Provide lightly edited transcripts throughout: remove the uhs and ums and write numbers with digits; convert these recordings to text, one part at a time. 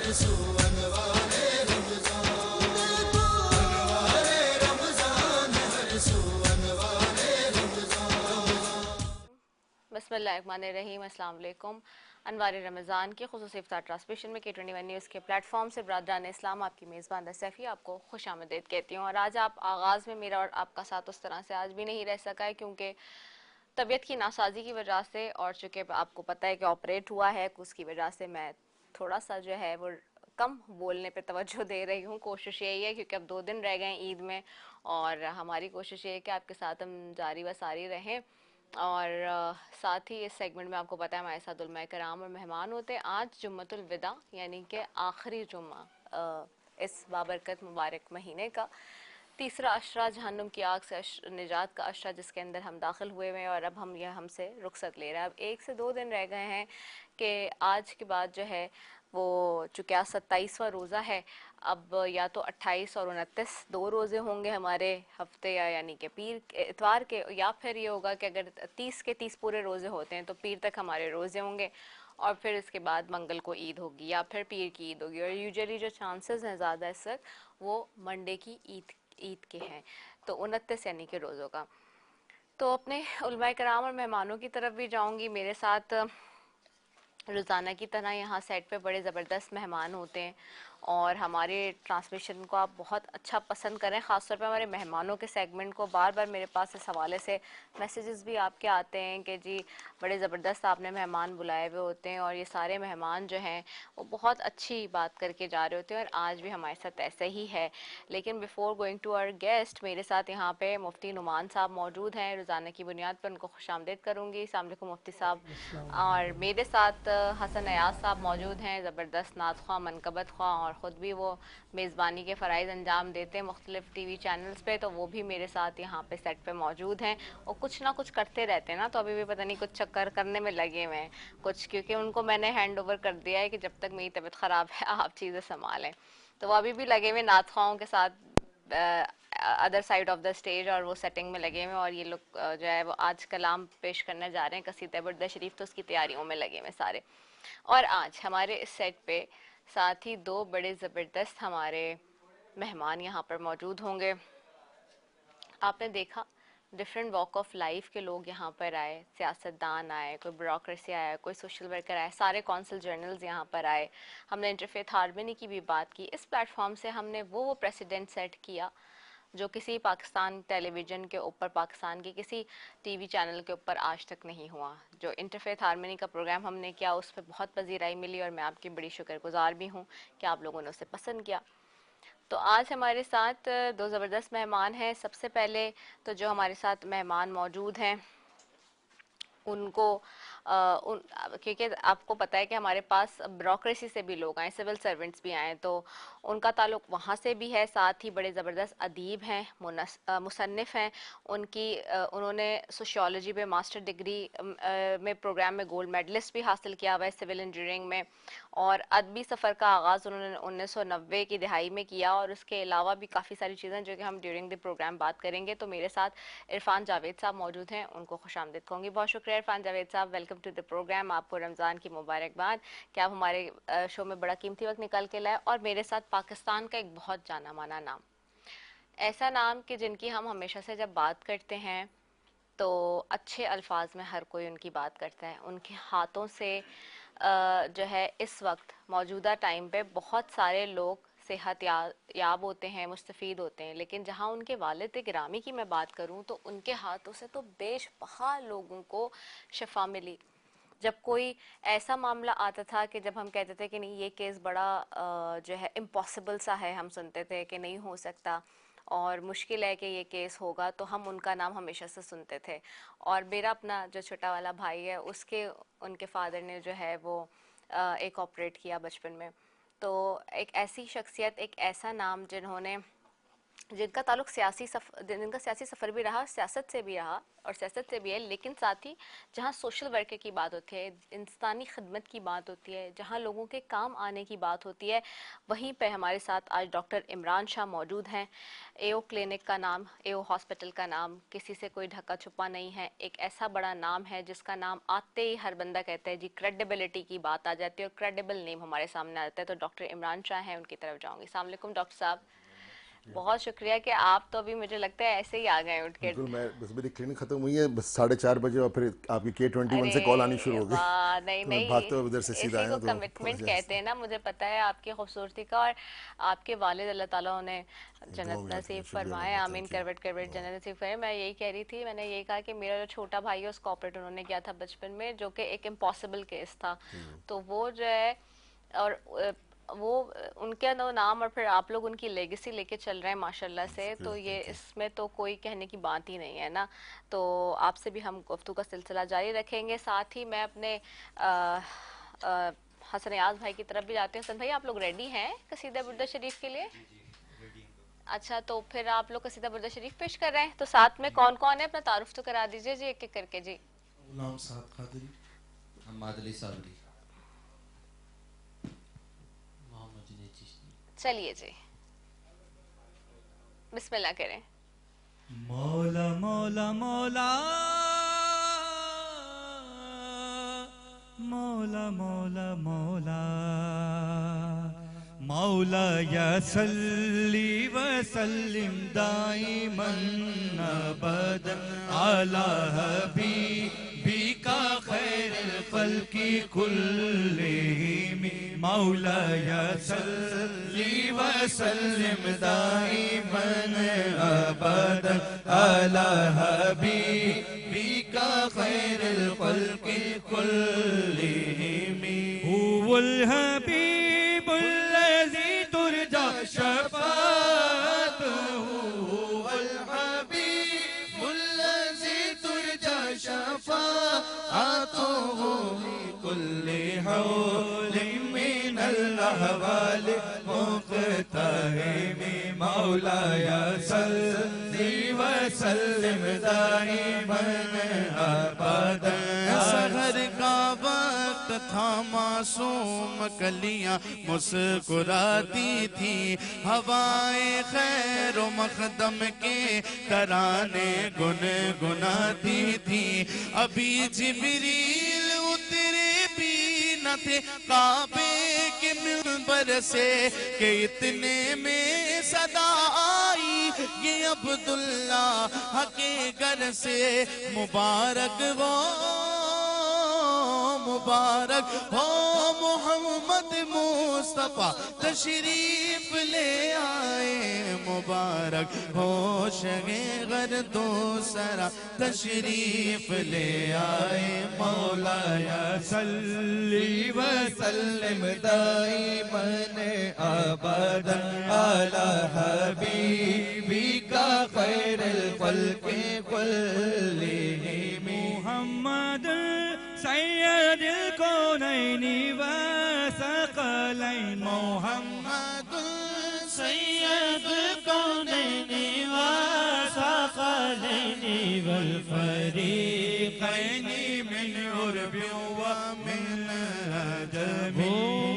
बिस्मिल्लाहिर्रहमानिर्रहीम। अस्सलाम वालेकुम। अनवार रमज़ान की ख़ुसूसी इफ्तार ट्रांसमिशन में K21 न्यूज़ के प्लेटफॉर्म से बरादरान इस्लाम आपकी मेज़बान सैफ़ी आपको खुशामदीद कहती हूँ। और आज आप आगाज़ में मेरा और आपका साथ उस तरह से आज भी नहीं रह सका है क्योंकि तबीयत की नासाजी की वजह से, और चूँकि आपको पता है कि ऑपरेट हुआ है, उसकी वजह से मैं थोड़ा सा जो है वो कम बोलने पे तवज्जो दे रही हूँ। कोशिश यही है क्योंकि अब 2 दिन रह गए ईद में, और हमारी कोशिश ये है कि आपके साथ हम जारी व सारी रहें। और साथ ही इस सेगमेंट में आपको पता है हमारे साथ उलमाए कराम और मेहमान होते हैं। आज जुम्मतुल विदा यानी कि आखिरी जुम्मा इस बाबरकत मुबारक महीने का तीसरा अशरा, जहन्नुम की आग से निजात का अशरा, जिसके अंदर हम दाखिल हुए हैं और अब हम यह हमसे रुखसत ले रहा है। अब 1 से 2 दिन रह गए हैं कि आज के बाद जो है वो चूँकि आज 27वां रोज़ा है, अब या तो 28 और 29 2 रोज़े होंगे हमारे हफ्ते, या यानी कि पीर इतवार के, या फिर ये होगा कि अगर 30 के 30 पूरे रोज़े होते हैं तो पीर तक हमारे रोज़े होंगे, और फिर इसके बाद मंगल को ईद होगी या फिर पीर की ईद होगी। और यूजुअली जो चांसेस हैं ज़्यादा इस वक्त वो मंडे की ईद के हैं, तो 29 यानी कि रोज़ों का। तो अपने उलमाए कराम और मेहमानों की तरफ भी जाऊंगी। मेरे साथ रोज़ाना की तरह यहाँ सेट पे बड़े ज़बरदस्त मेहमान होते हैं और हमारे ट्रांसमिशन को आप बहुत अच्छा पसंद करें। ख़ासतौर पे हमारे मेहमानों के सेगमेंट को बार बार मेरे पास इस हवाले से मैसेजेस भी आपके आते हैं कि जी बड़े ज़बरदस्त आपने मेहमान बुलाए हुए होते हैं, और ये सारे मेहमान जो हैं वो बहुत अच्छी बात करके जा रहे होते हैं, और आज भी हमारे साथ ऐसे ही है। लेकिन before going to our guest, मेरे साथ यहाँ पे मुफ्ती नुमान साहब मौजूद हैं। रोज़ाना की बुनियाद पर उनको खुशामदीद करूँगी। अस्सलाम वालेकुम मुफ्ती साहब। और मेरे साथ हसन अयाज साहब मौजूद हैं, ज़बरदस्त नात ख्वाह, मनकबत ख्वाह, और ख़ुद भी वो मेज़बानी के फ़राइज़ अंजाम देते हैं मुख्तलिफ़ TV चैनल्स पे, तो वो भी मेरे साथ यहाँ पे सेट पे मौजूद हैं। और कुछ ना कुछ करते रहते हैं ना, तो अभी भी पता नहीं कुछ चक्कर करने में लगे हुए हैं कुछ, क्योंकि उनको मैंने हैंड ओवर कर दिया है कि जब तक मेरी तबीयत ख़राब है आप चीज़ें संभालें। तो वो अभी भी लगे हुए नात ख्वाहों के साथ other side of the stage, और वो सेटिंग में लगे हुए हैं। और ये लोग जो है वो आज कलाम पेश करने जा रहे हैं कसीदा बुर्द शरीफ, तो उसकी तैयारियों में लगे हुए सारे। और आज हमारे इस सेट पे साथ ही 2 बड़े ज़बरदस्त हमारे मेहमान यहाँ पर मौजूद होंगे। आपने देखा डिफरेंट वॉक ऑफ लाइफ के लोग यहाँ पर आए, सियासतदान आए, कोई ब्यूरोक्रेसी आया, कोई सोशल वर्कर आए, सारे कौंसल जर्नल्स यहाँ पर आए। हमने इंटरफेथ हार्मनी की भी बात की। इस प्लेटफॉर्म से हमने वो प्रेसिडेंट सेट किया जो किसी पाकिस्तान टेलीविज़न के ऊपर, पाकिस्तान के किसी TV चैनल के ऊपर आज तक नहीं हुआ। जो इंटरफेथ हार्मनी का प्रोग्राम हमने किया उस पर बहुत पजीराई मिली, और मैं आपकी बड़ी शुक्रगुजार भी हूँ कि आप लोगों ने उसे पसंद किया। तो आज हमारे साथ 2 ज़बरदस्त मेहमान हैं। सबसे पहले तो जो हमारे साथ मेहमान मौजूद हैं उनको क्योंकि आपको पता है कि हमारे पास ब्यूरोक्रेसी से भी लोग आए, सिविल सर्वेंट्स भी आए, तो उनका ताल्लुक वहाँ से भी है। साथ ही बड़े ज़बरदस्त अदीब हैं, मुसन्निफ़ हैं। उन्होंने सोशियोलॉजी में मास्टर डिग्री में प्रोग्राम में गोल्ड मेडलिस्ट भी हासिल किया हुआ है, सिविल इंजीनियरिंग में। और अदबी सफ़र का आगाज़ उन्होंने 1990 की दिहाई में किया, और उसके अलावा भी काफ़ी सारी चीज़ें जो कि हम ड्यूरिंग द प्रोग्राम बात करेंगे। तो मेरे साथ इरफान जावेद साहब मौजूद हैं, उनको खुशामदीद कहूँगी। बहुत शुक्रिया इरफान जावेद साहब, वेलकम टू द प्रोग्राम। आपको रमज़ान की मुबारकबाद कि आप हमारे शो में बड़ा कीमती वक्त निकाल के लाए। और मेरे साथ पाकिस्तान का एक बहुत जाना माना नाम, ऐसा नाम कि जिनकी हम हमेशा से जब बात करते हैं तो अच्छे अल्फाज में हर कोई उनकी बात करता है। उनके हाथों से जो है इस वक्त मौजूदा टाइम पे बहुत सारे लोग सेहत याब होते हैं, मुस्तफ़ीद होते हैं। लेकिन जहाँ उनके वालिद गिरामी की मैं बात करूँ तो उनके हाथों से तो बेशबहा लोगों को शफा मिली। जब कोई ऐसा मामला आता था कि जब हम कहते थे कि नहीं ये केस बड़ा जो है इम्पॉसिबल सा है, हम सुनते थे कि नहीं हो सकता और मुश्किल है कि ये केस होगा, तो हम उनका नाम हमेशा से सुनते थे। और मेरा अपना जो छोटा वाला भाई है उसके उनके फादर ने जो है वो एक ऑपरेट किया बचपन में। तो एक ऐसी शख्सियत, एक ऐसा नाम जिन्होंने जिनका ताल्लुक जिनका सियासी सफ़र भी रहा, सियासत से भी रहा और सियासत से भी है, लेकिन साथ ही जहाँ सोशल वर्कर की बात होती है, इंसानी खिदमत की बात होती है, जहाँ लोगों के काम आने की बात होती है, वहीं पे हमारे साथ आज डॉक्टर इमरान शाह मौजूद हैं। एओ क्लिनिक का नाम, एओ हॉस्पिटल का नाम किसी से कोई ढका छुपा नहीं है, एक ऐसा बड़ा नाम है जिसका नाम आते ही हर बंदा कहता है जी, क्रेडिबिलिटी की बात आ जाती है और क्रेडिबल नेम हमारे सामने आ जाता है। तो डॉक्टर इमरान शाह हैं, उनकी तरफ जाऊँगी। अस्सलाम वालेकुम डॉक्टर साहब, बहुत शुक्रिया कि आप तो अभी मुझे लगता है ऐसे ही आ गए उठ के। बिल्कुल, मैं बस मेरी क्लिनिक खत्म हुई है बस 4:30 बजे और फिर आपकी K21 से कॉल आनी शुरू अरे हो गई। वाह, नहीं तो मैं नहीं, भागते हुए उधर से सीधा इसी आया को हूं, तो कमिटमेंट apologize। कहते हैं ना। मुझे पता है आपकी खूबसूरती का, और आपके वालिद अल्लाह ताला उन्हें दुआ जन्नत में याद नसीब करें, शुक्रिया फरमाए, अल्लाह का, आमीन, थैंक यू। करवट करवट जन्नत नसीब फरमाए। मैं यही कह रही थी, मैंने यही कहा कि मेरा जो छोटा भाई है उसका ऑपरेट उन्होंने किया था बचपन में, जो कि एक इम्पॉसिबल केस था। तो वो जो है, और वो उनके नाम और फिर आप लोग उनकी लेगेसी लेके चल रहे हैं माशाल्लाह से, तो शुक्रिया, ये थैंक यू। इसमें तो कोई कहने की बात ही नहीं है ना। तो आपसे भी हम गुफ्तगू का सिलसिला जारी रखेंगे। साथ ही मैं अपने हसन याज भाई की तरफ भी जाती हूँ। हसन भाई, आप लोग रेडी हैं कसीदा बुर्दा शरीफ के लिए? अच्छा, तो फिर आप लोग कसीदा बुर्दा शरीफ पेश कर रहे हैं, तो साथ में कौन कौन है अपना तारुफ तो करा दीजिए जी, एक एक करके जी। गुलाम साहब कादरी, हम्माद अली सावरी, मोहम्मद जुनैद चिश्ती। चलिए जी, बिस्मिल्लाह करें। मौला मौला मौला मौला मौला मौला मौला या सल्ली व सल्लिम दाइमन अबदन अला हबीबिका खैरुल खल्क़ि कुल्लिहिम। मौला या सल्ली व सल्लिम दाइमन अबदन अला हबीबिका खैरुल खल्क़ि कुल्लिहिम। हुवल हबीबुल लज़ी तुरजा शफ़ाअतुहु। हुवल हबीबुल लज़ी तुरजा शफ़ाअतुहु कुल्लि हौलिन मिनल अहवालि मुक़तहिम। मौला या सल्ली व सल्लिम दाइमन अबदन। सहर का वक्त था, मासूम कलियां मुस्कुराती थी, हवाएं खैर मखदम के तराने गुनगुनाती थी। अभी जिब्रील उतरे भी न थे काबे के मिंबर से कि इतने में सदा आई ये अब्दुल्ला के घर से। मुबारक हो मुबारक हो मोहम्मद मुस्तफा तशरीफ ले आए। मुबारक हो शगे गर दूसरा तशरीफ ले आए। मौला या सल्ली व सल्लिम दाइमन अबदन अला हबीबिका खैरुल खल्क़ि कुल्लिहिम। मुहम्मद सैयदुल कौनैनि व सकलैन। मुहम्मद सैयदुल कौनैनि व सकलैन वल फरीक़ैनि मिन उर्बि व मिन अजम।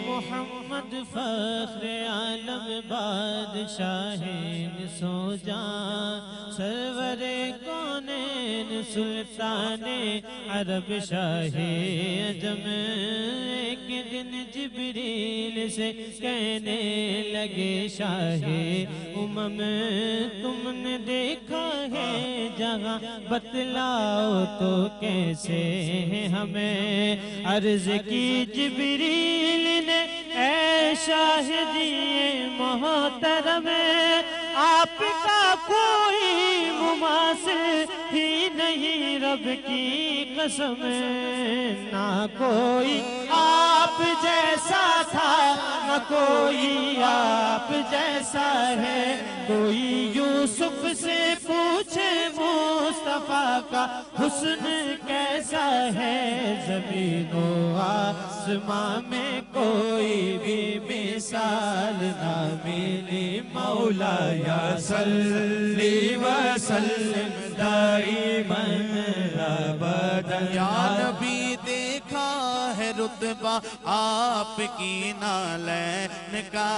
मोहम्मद फख्र आलम बादशाहीन सोजा, सरवरे कौनैन सुल्ताने अरब शाहे अजम। एक दिन जिब्रील से कहने लगे शाहे उमम, तुमने देखा है जहाँ बतलाओ तो कैसे है हमें। अर्ज की जिब्रील ने ऐ शाहिदिए मोहतरम, आपका कोई मुमासिल ही नहीं रब की कसम। ना कोई आप जैसा था न कोई आप जैसा है। कोई यूसुफ से पूछे मुस्तफा का हुस्न कैसा है। ज़मीन व आसमां में कोई भी विसाल ना मिली मौला या सल्ली व सल्लिम दाइमन अबदन। या नबी देखा है रुतबा आपकी नालैन का,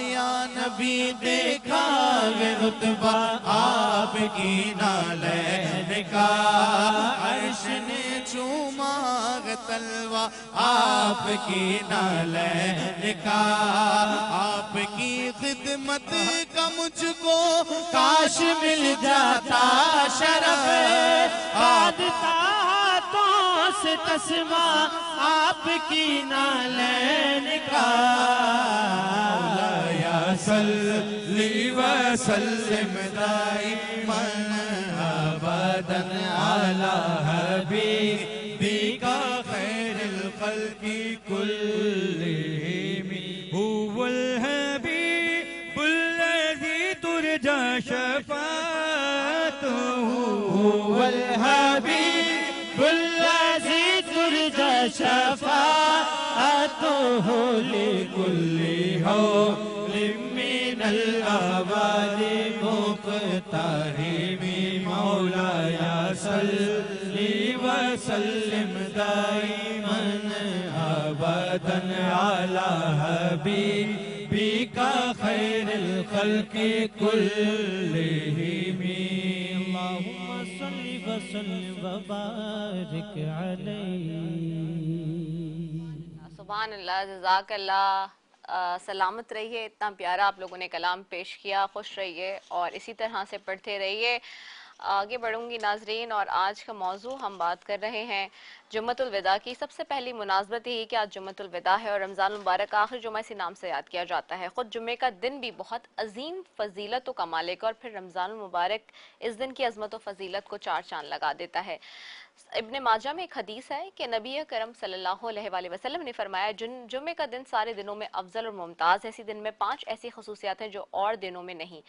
या नबी देखा है रुतबा आपकी नालैन का। अर्श ने चूमा है तलवा आपकी नालैन का। आपकी खिदमत का मुझको काश मिल जाता शरफ, आदता हाथों से तस्मा आपकी नालैन का। या सल्ली व सल्लिम दाइमन अबदन अला हबीबिका खैरुल खल्क़ि कुल्लिहिम। हुवल हबीबुल लज़ी तुरजा शफ़ाअतुहु, हुवल हबीबुल लज़ी तुरजा शफ़ाअतुहु लिकुल्ली हौलिम मिनल अवालि मुक़तरिमी। मौला या सल्ली व सल्लिम दाइमन अबदन अला हबीबिका खैरुल खल्क़ि कुल्लिहिम। अल्लाहुम्मा सल्लि व सल्लिम व बारिक अलैहि। सुभान अल्लाह, जज़ाकल्लाह। सलामत रहिए। इतना प्यारा आप लोगों ने कलाम पेश किया। खुश रहिए और इसी तरह से पढ़ते रहिए। आगे बढ़ूंगी नाजरीन, और आज का मौजू हम बात कर रहे हैं जुम्मतुल विदा की। सबसे पहली मुनासबत यही कि आज जुम्मतुल विदा है और रमज़ान मुबारक आखिरी जुम्मा इसी नाम से याद किया जाता है। ख़ुद जुम्मे का दिन भी बहुत अजीम फजीलतों का मालिक, और फिर रमज़ान मुबारक इस दिन की अजमत व फजीलत को चार चांद लगा देता है। इब्ने माजा में एक हदीस है कि नबी करम सल्लल्लाहु अलैहि वसल्लम ने फरमाया, जुम्मे का दिन सारे दिनों में अफजल और मुमताज़ है। इसी दिन में 5 ऐसी खसूसियात हैं जो और दिनों में नहीं।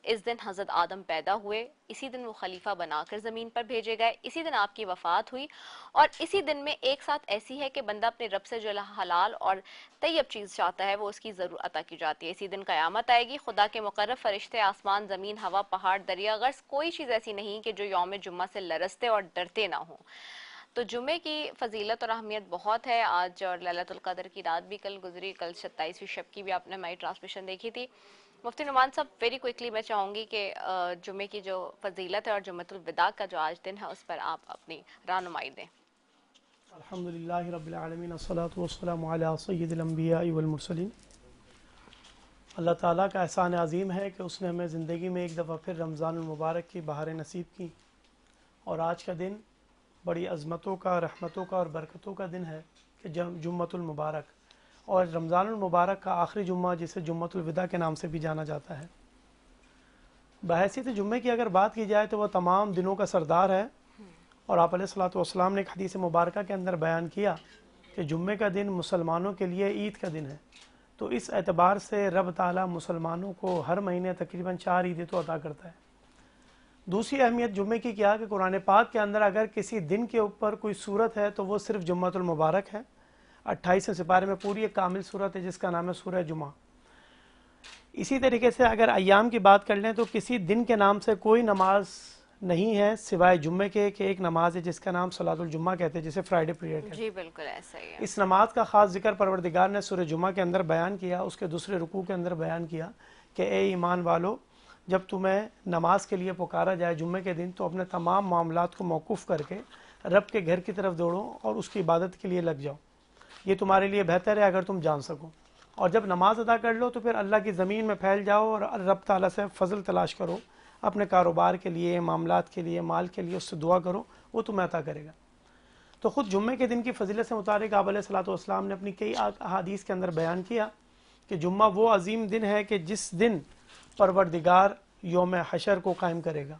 इस दिन हज़रत आदम पैदा हुए, इसी दिन वो खलीफा बनाकर ज़मीन पर भेजे गए, इसी दिन आपकी वफ़ात हुई, और इसी दिन में एक साथ ऐसी है कि बंदा अपने रब से जो हलाल और तैयब चीज़ चाहता है वो उसकी ज़रूर अता की जाती है। इसी दिन क़यामत आएगी। खुदा के मुक़र्रब फरिश्ते, आसमान, ज़मीन, हवा, पहाड़, दरिया, गर्स, कोई चीज़ ऐसी नहीं कि जो यौम जुम्मा से लरसते और डरते ना हों। तो जुम्मे की फ़जीलत और अहमियत बहुत है आज, और लैलतुल क़द्र की रात भी कल गुजरी। कल 27वीं शब की भी आपने हमारी ट्रांसमिशन देखी थी। मुफ्ती नुमान साहब, वेरी क्विकली मैं चाहूँगी कि जुम्मे की जो फजीलत है और जुम्मतुल विदा का जो आज दिन है उस पर आप अपनी रहनुमाई दें। अल्हम्दुलिल्लाहि रब्बिल आलमीन, अस्सलातु वस्सलामु अला सय्यिदिल अंबिया वल मुरसलीन। अल्लाह ताला का एहसान अज़ीम है कि उसने हमें ज़िंदगी में एक दफ़ा फिर रमज़ानुल मुबारक की बहारें नसीब की, और आज का दिन बड़ी अज़मतों का, रहमतों का और बरकतों का दिन है कि जुम्मतुल मुबारक, और रमज़ानुल मुबारक का आखिरी जुम्मा जिसे जुम्मतुल विदा के नाम से भी जाना जाता है। बहैसियत जुम्मे की अगर बात की जाए तो वह तमाम दिनों का सरदार है, और आप अलैहिस्सलातु वस्सलाम ने एक हदीस मुबारक के अंदर बयान किया कि जुम्मे का दिन मुसलमानों के लिए ईद का दिन है। तो इस एतबार से रब ताला मुसलमानों को हर महीने तकरीबन 4 ईदें तो अता करता है। दूसरी अहमियत जुम्मे की क्या कि कुरान पाक के अंदर अगर किसी दिन के ऊपर कोई सूरत है तो वो सिर्फ जुम्मतुल मुबारक है। 28वें सिपारे में पूरी एक कामिल सूरत है जिसका नाम है सूरह जुमा। इसी तरीके से अगर अय्याम की बात कर लें तो किसी दिन के नाम से कोई नमाज नहीं है सिवाय जुम्मे के, कि एक नमाज है जिसका नाम सलातुल जुम्मा कहते हैं, जिसे फ्राइडे प्रेयर कहते हैं। जी बिल्कुल ऐसा ही है। इस नमाज का खास जिक्र परवरदिगार ने सूरह जुमा के अंदर बयान किया, उसके दूसरे रुकू के अंदर बयान किया कि ए ईमान वालो, जब तुम्हें नमाज के लिए पुकारा जाए जुम्मे के दिन तो अपने तमाम मामलात को मौकूफ़ करके रब के घर की तरफ दौड़ो और उसकी इबादत के लिए लग जाओ। ये तुम्हारे लिए बेहतर है अगर तुम जान सको। और जब नमाज अदा कर लो तो फिर अल्लाह की ज़मीन में फैल जाओ और रब ताला से फ़ज़ल तलाश करो, अपने कारोबार के लिए, मामलात के लिए, माल के लिए उससे दुआ करो, वो तुम्हें अता करेगा। तो ख़ुद जुम्मे के दिन की फजीलत से मुताबिक आप अलैहिस्सलातु वस्सलाम ने अपनी कई अहादीस के अंदर बयान किया कि जुम्मा वो अजीम दिन है कि जिस दिन परवरदिगार यौम हशर को कायम करेगा,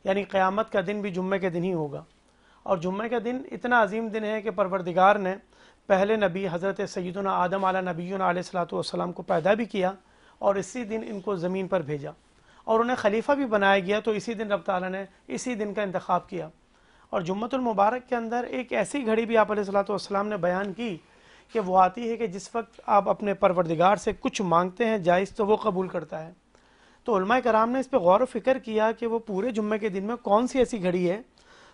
यानी क़यामत का दिन भी जुम्मे के दिन ही होगा। और जुम्मे का दिन इतना अजीम दिन है कि परवरदिगार ने पहले नबी हज़रत सय्यदुना आदम अला नबीना अलैहिस्सलातु वस्सलाम को पैदा भी किया और इसी दिन इनको ज़मीन पर भेजा और उन्हें खलीफा भी बनाया गया। तो इसी दिन रब ताला ने इसी दिन का इंतखाब किया। और जुम्मतुल मुबारक के अंदर एक ऐसी घड़ी भी आप अलैहिस्सलातु वस्सलाम ने बयान की कि वो आती है कि जिस वक्त आप अपने परवरदिगार से कुछ मांगते हैं जायज़ तो वो कबूल करता है। तो उलमाए कराम ने इस पर गौर व फिक्र किया कि वो पूरे जुम्मे के दिन में कौन सी ऐसी घड़ी है।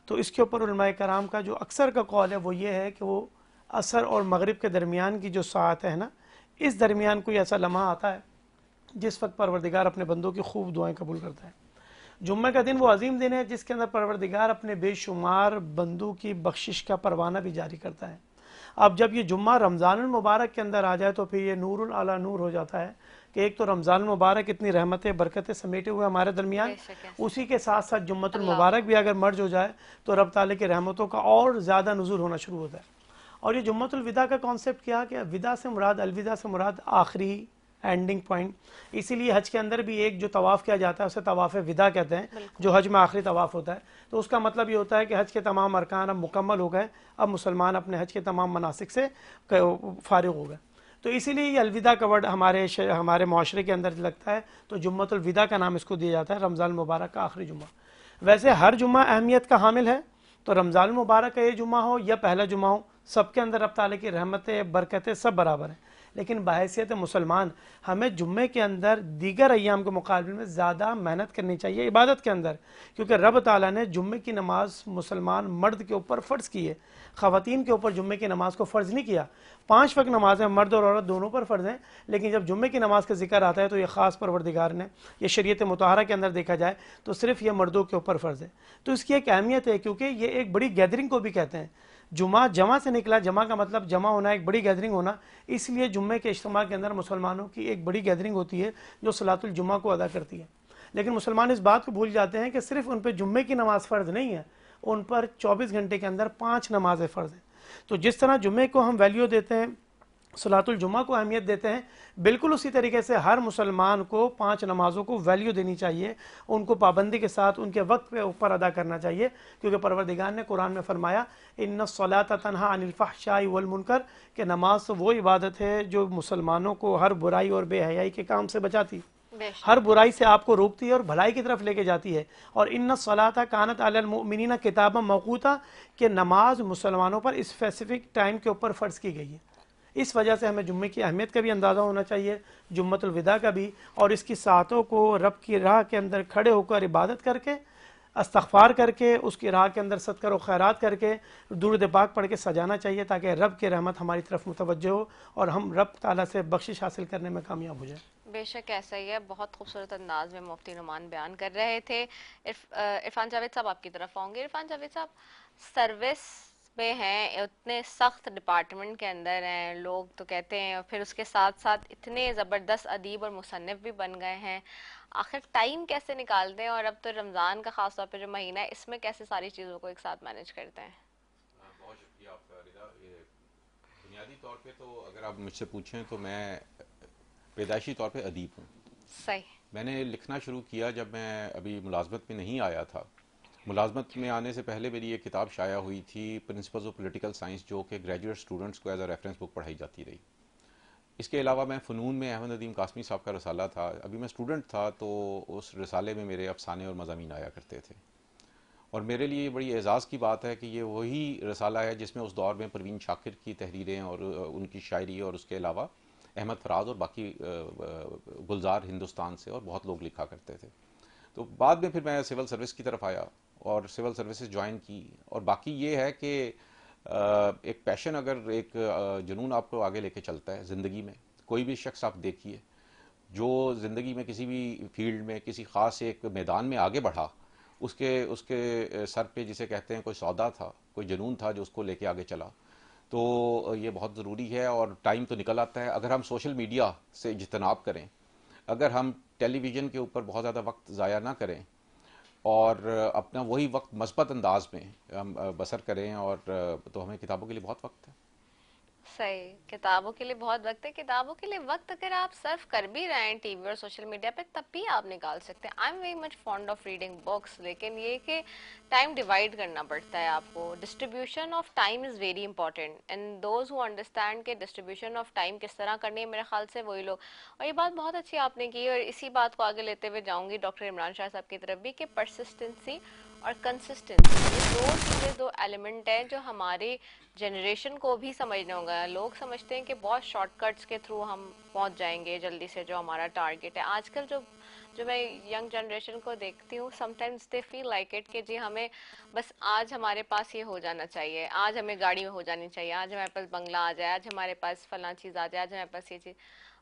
तो इसके ऊपर उलमाए कराम का जो अक्सर का कौल है वो ये है कि वो असर और मगरिब के दरमियान की जो सात है ना, इस दरमियान कोई ऐसा लम्हा आता है जिस वक्त परवरदिगार अपने बंदों की खूब दुआएं कबूल करता है। जुम्मे का दिन वो अजीम दिन है जिसके अंदर परवरदिगार अपने बेशुमार बंदों की बख्शिश का परवाना भी जारी करता है। अब जब ये जुम्मा रमज़ान मुबारक के अंदर आ जाए तो फिर ये नूरुल अला नूर हो जाता है कि एक तो रमज़ान मुबारक इतनी रहमतें बरकतें समेटे हुए हमारे दरमियान, उसी के साथ साथ जुम्मतुल मुबारक भी अगर मर्ज हो जाए तो रब ताला की रहमतों का और ज़्यादा नुज़ूल होना शुरू होता है। और ये जुम्मतुल विदा का कॉन्सेप्ट क्या कि विदा से मुराद, अलविदा से मुराद आखिरी एंडिंग पॉइंट। इसीलिए हज के अंदर भी एक जो तवाफ़ किया जाता है उसे तवाफ़ विदा कहते हैं, जो हज में आखिरी तवाफ़ होता है। तो उसका मतलब ये होता है कि हज के तमाम अरकान अब मुकम्मल हो गए, अब मुसलमान अपने हज के तमाम मनासिक से फारिग हो गए। तो इसीलिए ये अलविदा का वर्ड हमारे माशरे के अंदर लगता है, तो जुम्मतुल विदा का नाम इसको दिया जाता है, रमज़ान मुबारक का आखिरी जुम्मा। वैसे हर जुम्मा अहमियत का हामिल है, तो रमज़ान मुबारक का ये जुम्मा हो या पहला जुम्मा हो, सबके अंदर रब ताला की रहमतें बरकतें सब बराबर हैं। लेकिन बहैसियत मुसलमान हमें जुम्मे के अंदर दीगर अय्याम के मुकाबले में ज़्यादा मेहनत करनी चाहिए इबादत के अंदर, क्योंकि रब ताला ने जुम्मे की नमाज मुसलमान मर्द के ऊपर फ़र्ज़ की है, ख़वातीन के ऊपर जुम्मे की नमाज को फ़र्ज़ नहीं किया। 5 वक्त नमाज़ें मर्द और औरत दोनों पर फ़र्ज़ हैं, लेकिन जब जुम्मे की नमाज का जिक्र आता है तो ये ख़ास परवरदिगार ने, ये शरीयत मुताहरा के अंदर देखा जाए तो सिर्फ़ ये मर्दों के ऊपर फ़र्ज़ है। तो इसकी एक अहमियत है, क्योंकि ये एक बड़ी गैदरिंग को भी कहते हैं। जुमा जमा से निकला, जमा का मतलब जमा होना, एक बड़ी गैदरिंग होना। इसलिए जुम्मे के इज्तिमा के अंदर मुसलमानों की एक बड़ी गैदरिंग होती है जो सलातुल जुमा को अदा करती है। लेकिन मुसलमान इस बात को भूल जाते हैं कि सिर्फ उन पर जुम्मे की नमाज फ़र्ज़ नहीं है, उन पर 24 घंटे के अंदर 5 नमाजें फ़र्ज़ हैं। तो जिस तरह जुम्मे को हम वैल्यू देते हैं, सलातुल जुमा को अहमियत देते हैं, बिल्कुल उसी तरीके से हर मुसलमान को 5 नमाज़ों को वैल्यू देनी चाहिए, उनको पाबंदी के साथ उनके वक्त पे ऊपर अदा करना चाहिए। क्योंकि परवरदिगार ने कुरान में फरमाया, इन्नस्सलात तन्हा अनिल फ़हशाई वल मुनकर, कि नमाज वो इबादत है जो मुसलमानों को हर बुराई और बेहयाई के काम से बचाती, हर बुराई से आपको रोकती है और भलाई की तरफ लेके जाती है। और इन्नस्सलात कानत अलल मुमिनीना किताबन मौक़ूता, कि नमाज मुसलमानों पर स्पेसिफिक टाइम के ऊपर फ़र्ज़ की गई है। इस वजह से हमें जुम्मे की अहमियत का भी अंदाज़ा होना चाहिए, जुम्मतुल विदा का भी, और इसकी सातों को रब की राह के अंदर खड़े होकर इबादत करके, इस्तग़फ़ार करके, उसकी राह के अंदर सदका और खैरात करके, दुरूद पाक पढ़ के सजाना चाहिए, ताकि रब की रहमत हमारी तरफ मुतवज्जह हो और हम रब ताला से बख्शिश हासिल करने में कामयाब हो जाए। बेशक ऐसा ही है। बहुत खूबसूरत अंदाज में मुफ्ती नुमान बयान कर रहे थे। इरफान जावेद साहब आपकी तरफ आऊँगे। इरफान जावेद साहब, सर्विस में हैं, इतने सख्त डिपार्टमेंट के अंदर हैं लोग तो कहते हैं, और फिर उसके साथ साथ इतने ज़बरदस्त अदीब और मुसन्निफ़ भी बन गए हैं, आखिर टाइम कैसे निकालते हैं? और अब तो रमज़ान का ख़ास तौर पे जो महीना है, इसमें कैसे सारी चीज़ों को एक साथ मैनेज करते हैं? बहुत शुक्रिया आपका रिदा। ये बुनियादी तौर पे तो अगर आप मुझसे पूछें तो मैं पैदाइशी तौर पे अदीब हूँ। सही। मैंने लिखना शुरू किया जब मैं अभी मुलाजमत में नहीं आया था। मुलाजमत में आने से पहले मेरी एक किताब शाया हुई थी, प्रिंसिपल्स ऑफ पॉलिटिकल साइंस, जो कि ग्रेजुएट स्टूडेंट्स को एज अ रेफरेंस बुक पढ़ाई जाती रही। इसके अलावा मैं फ़नून में अहमद नदीम कासमी साहब का रसाला था, अभी मैं स्टूडेंट था तो उस रसाले में मेरे अफसाने और मज़ामीन आया करते थे। और मेरे लिए बड़ी एज़ाज़ की बात है कि ये वही रसाला है जिसमें उस दौर में परवीन शाकिर की तहरीरें और उनकी शायरी, और उसके अलावा अहमद फराज और बाकी गुलजार हिंदुस्तान से और बहुत लोग लिखा करते थे। तो बाद में फिर मैं सिविल सर्विस की तरफ आया और सिविल सर्विसेज ज्वाइन की। और बाकी ये है कि एक पैशन, अगर एक जुनून आपको आगे लेके चलता है ज़िंदगी में, कोई भी शख्स आप देखिए जो ज़िंदगी में किसी भी फील्ड में किसी ख़ास एक मैदान में आगे बढ़ा, उसके सर पे जिसे कहते हैं कोई सौदा था, कोई जुनून था जो उसको लेके आगे चला। तो ये बहुत ज़रूरी है और टाइम तो निकल आता है अगर हम सोशल मीडिया से इज्तनाब करें, अगर हम टेलीविज़न के ऊपर बहुत ज़्यादा वक्त ज़ाया ना करें और अपना वही वक्त मस्बत अंदाज में हम बसर करें, और तो हमें किताबों के लिए बहुत वक्त है। सही, किताबों के लिए बहुत वक्त है। किताबों के लिए वक्त अगर आप सर्व कर भी रहे हैं टीवी और सोशल मीडिया पे, तब भी आप निकाल सकते हैं। I am very much fond of reading books, लेकिन ये कि टाइम डिवाइड करना पड़ता है आपको। Distribution of time is very important, and those who understand के डिस्ट्रीब्यूशन ऑफ टाइम किस तरह करनी है, मेरे ख्याल से वही लोग। और ये बात बहुत अच्छी आपने की, और इसी बात को आगे लेते हुए जाऊँगी डॉक्टर इमरान शाह साहब की तरफ भी, कि परसिस्टेंसी और कंसिस्टेंसी, ये दो चीज़ें, दो एलिमेंट हैं जो हमारे जनरेशन को भी समझना होगा। लोग समझते हैं कि बहुत शॉर्टकट्स के थ्रू हम पहुंच जाएंगे जल्दी से जो हमारा टारगेट है। आजकल जो जो मैं यंग जनरेशन को देखती हूँ, sometimes they feel like it कि जी हमें बस आज हमारे पास ये हो जाना चाहिए, आज हमें गाड़ी हो जानी चाहिए, आज हमारे पास बंगला आ जाए, आज हमारे पास फलां चीज़ आ जाए, आज हमारे पास ये चीज़।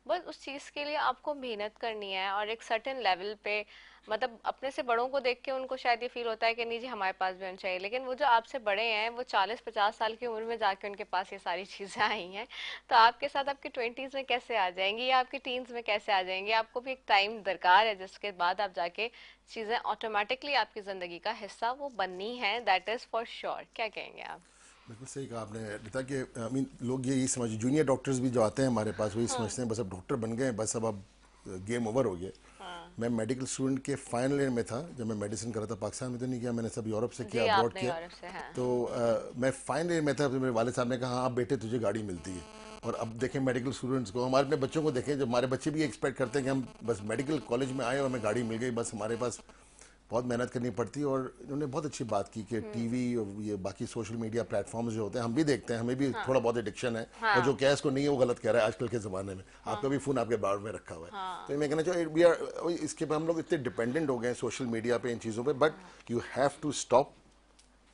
बस उस चीज़ के लिए आपको मेहनत करनी है और एक सर्टेन लेवल पे, मतलब अपने से बड़ों को देख के उनको शायद ये फील होता है कि नहीं जी हमारे पास भी होना चाहिए, लेकिन वो जो आपसे बड़े हैं वो 40-50 साल की उम्र में जाके उनके पास ये सारी चीज़ें आई हैं, तो आपके साथ आपकी 20s में कैसे आ जाएंगी या आपकी टीन्स में कैसे आ जाएंगी? आपको भी एक टाइम दरकार है जिसके बाद आप जाके चीज़ें ऑटोमेटिकली आपकी ज़िंदगी का हिस्सा वो बननी है, दैट इज़ फॉर श्योर। क्या कहेंगे आप? बिल्कुल सही कहा आपने रिता कि आई मीन लोग यही समझ, जूनियर डॉक्टर्स भी जो आते हैं हमारे पास वही समझते हैं बस अब डॉक्टर बन गए, बस अब गेम ओवर हो गया। मैं मेडिकल स्टूडेंट के फाइनल ईयर में था जब मैं मेडिसिन कर रहा था। पाकिस्तान में तो नहीं किया मैंने, सब यूरोप से किया, अब्रॉड किया। तो मैं फाइनल ईयर में था तो मेरे वाले साहब ने कहा हाँ बेटे तुझे गाड़ी मिलती है। और अब देखें मेडिकल स्टूडेंट्स को, हमारे अपने बच्चों को देखें, जब हमारे बच्चे भी एक्सपेक्ट करते हैं कि हम बस मेडिकल कॉलेज में आए और हमें गाड़ी मिल गई, बस हमारे पास बहुत मेहनत करनी पड़ती है। और इन्होंने बहुत अच्छी बात की कि टीवी और ये बाकी सोशल मीडिया प्लेटफॉर्म्स जो होते हैं हम भी देखते हैं, हमें भी थोड़ा बहुत एडिक्शन है। और जो क्या इसको नहीं है वो गलत कह रहा है आजकल के ज़माने में। आपका भी फ़ोन आपके बार में रखा हुआ है। तो मैं कहना चाहूँ वी आर, इसके पर हम लोग इतने डिपेंडेंट हो गए हैं सोशल मीडिया पे, इन चीज़ों पर। But you have to stop,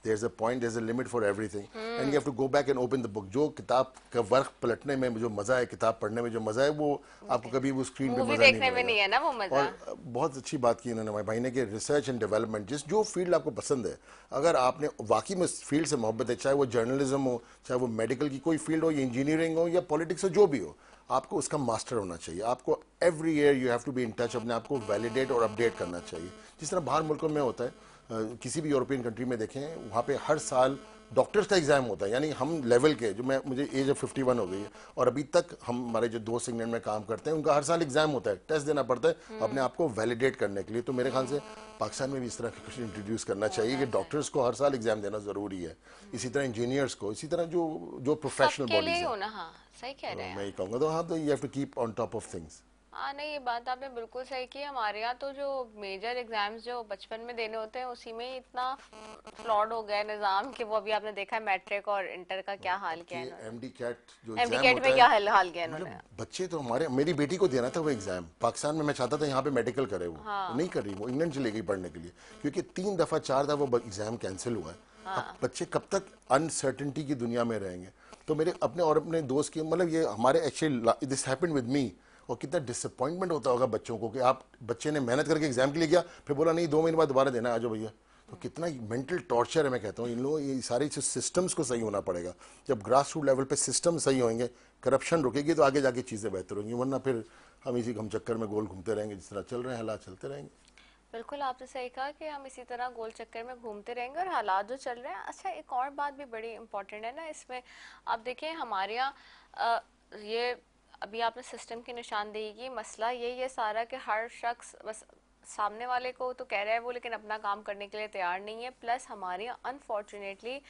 there's a point, there's a limit for everything, and you have to go back and open the book. जो किताब का वर्क पलटने में जो मजा है, किताब पढ़ने में जो मजा है, वो आपको कभी वो स्क्रीन पे मजा देखने में नहीं है ना वो मजा। और बहुत अच्छी बात की इन्होंने हमारे भाई ने कि रिसर्च एंड डेवलपमेंट, जिस जो फील्ड आपको पसंद है, अगर आपने वाकई में उस फील्ड से मोहब्बत है, चाहे वो जर्नलिज्म हो, चाहे वो मेडिकल की कोई फील्ड हो, या इंजीनियरिंग हो, या पॉलिटिक्स हो, जो भी हो, आपको उसका मास्टर होना चाहिए। आपको every year you have to be in touch, अपने आप को वैलिडेट और अपडेट करना चाहिए। जिस तरह बाहर मुल्कों में होता है, किसी भी यूरोपियन कंट्री में देखें, वहाँ पे हर साल डॉक्टर्स का एग्जाम होता है। यानी हम लेवल के, जो मुझे एज ऑफ 51 हो गई है और अभी तक हमारे जो दोस्त इंग्लैंड में काम करते हैं उनका हर साल एग्जाम होता है, टेस्ट देना पड़ता है अपने आप को वैलिडेट करने के लिए। तो मेरे ख्याल से पाकिस्तान में भी इस तरह का कुछ इंट्रोड्यूस करना चाहिए कि डॉक्टर्स को हर साल एग्जाम देना जरूरी है, इसी तरह इंजीनियर्स को, इसी तरह जो प्रोफेशनल बॉडीज है। हाँ, सही कह रहे हैं। मैं ये कहूँगा तो हाँ, तो you have to keep on top of things. हाँ नहीं, ये बात आपने बिल्कुल सही की। हमारे यहाँ तो जो मेजर एग्जाम्स जो बचपन में देने होते हैं उसी में ही इतना फ्लॉड हो गया निज़ाम कि वो अभी आपने देखा है मैट्रिक और इंटर का क्या हाल किया है। एमडी कैट जो एमडी कैट में क्या हाल किया इन्होंने। बच्चे तो हमारे, मेरी बेटी को देना था वो एग्जाम पाकिस्तान में, मैं चाहता था यहाँ पे मेडिकल करे वो, नहीं कर रही, वो इंग्लैंड चली गई पढ़ने के लिए, क्योंकि 3 दफा 4 दफा वो एग्जाम कैंसिल हुआ है। अब बच्चे कब तक अनसर्टेनिटी की दुनिया में रहेंगे। तो मेरे अपने और अपने दोस्त की, मतलब ये हमारे actually this happened with me, और कितना डिसअपॉइंटमेंट होता होगा बच्चों को कि आप, बच्चे ने मेहनत करके एग्जाम के लिए गया, फिर बोला नहीं 2 महीने बाद दोबारा देना, आ जाओ भैया। तो कितना मेंटल टॉर्चर है। मैं कहता हूँ इन लोगों, ये सारी सिस्टम्स को सही होना पड़ेगा। जब ग्रास रूट लेवल पे सिस्टम सही होंगे, करप्शन रुकेगी, तो आगे जाके चीज़ें बेहतर होंगी, वरना फिर हम इसी हम चक्कर में गोल घूमते रहेंगे, जिस तरह चल रहे हैं हालात चलते रहेंगे। बिल्कुल आपने सही कहा कि हम इसी तरह गोल चक्कर में घूमते रहेंगे और हालात जो चल रहे हैं। अच्छा, एक और बात भी बड़ी इम्पोर्टेंट है ना इसमें, आप देखें हमारे यहाँ ये अभी आपने सिस्टम की निशानदेही की, मसला यही है सारा कि हर शख्स बस सामने वाले को तो कह रहा है वो, लेकिन अपना काम करने के लिए तैयार नहीं है। प्लस हमारे यहाँ अनफॉर्चुनेटली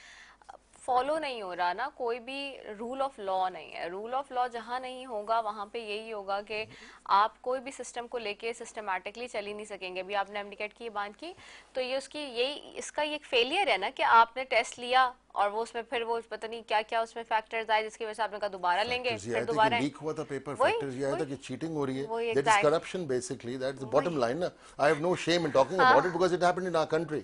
फॉलो नहीं हो रहा ना, कोई भी रूल ऑफ लॉ नहीं है। रूल ऑफ लॉ जहाँ नहीं होगा वहाँ पे यही होगा कि आप कोई भी सिस्टम को लेके सिस्टमैटिकली चल ही नहीं सकेंगे। अभी आपने एमडीकेट की बात की, तो ये उसकी यही, इसका ये फेलियर है ना कि आपने टेस्ट लिया और वो उसमें फिर वो पता नहीं क्या क्या उसमें फैक्टर्स आए जिसकी वजह से आपने कहा दोबारा लेंगे, फिर दोबारा लीक हुआ था पेपर, फैक्टर्स ये आया था कि चीटिंग हो रही है, that is corruption basically, that is the bottom line ना। I have no shame in talking about it because it happened in our country.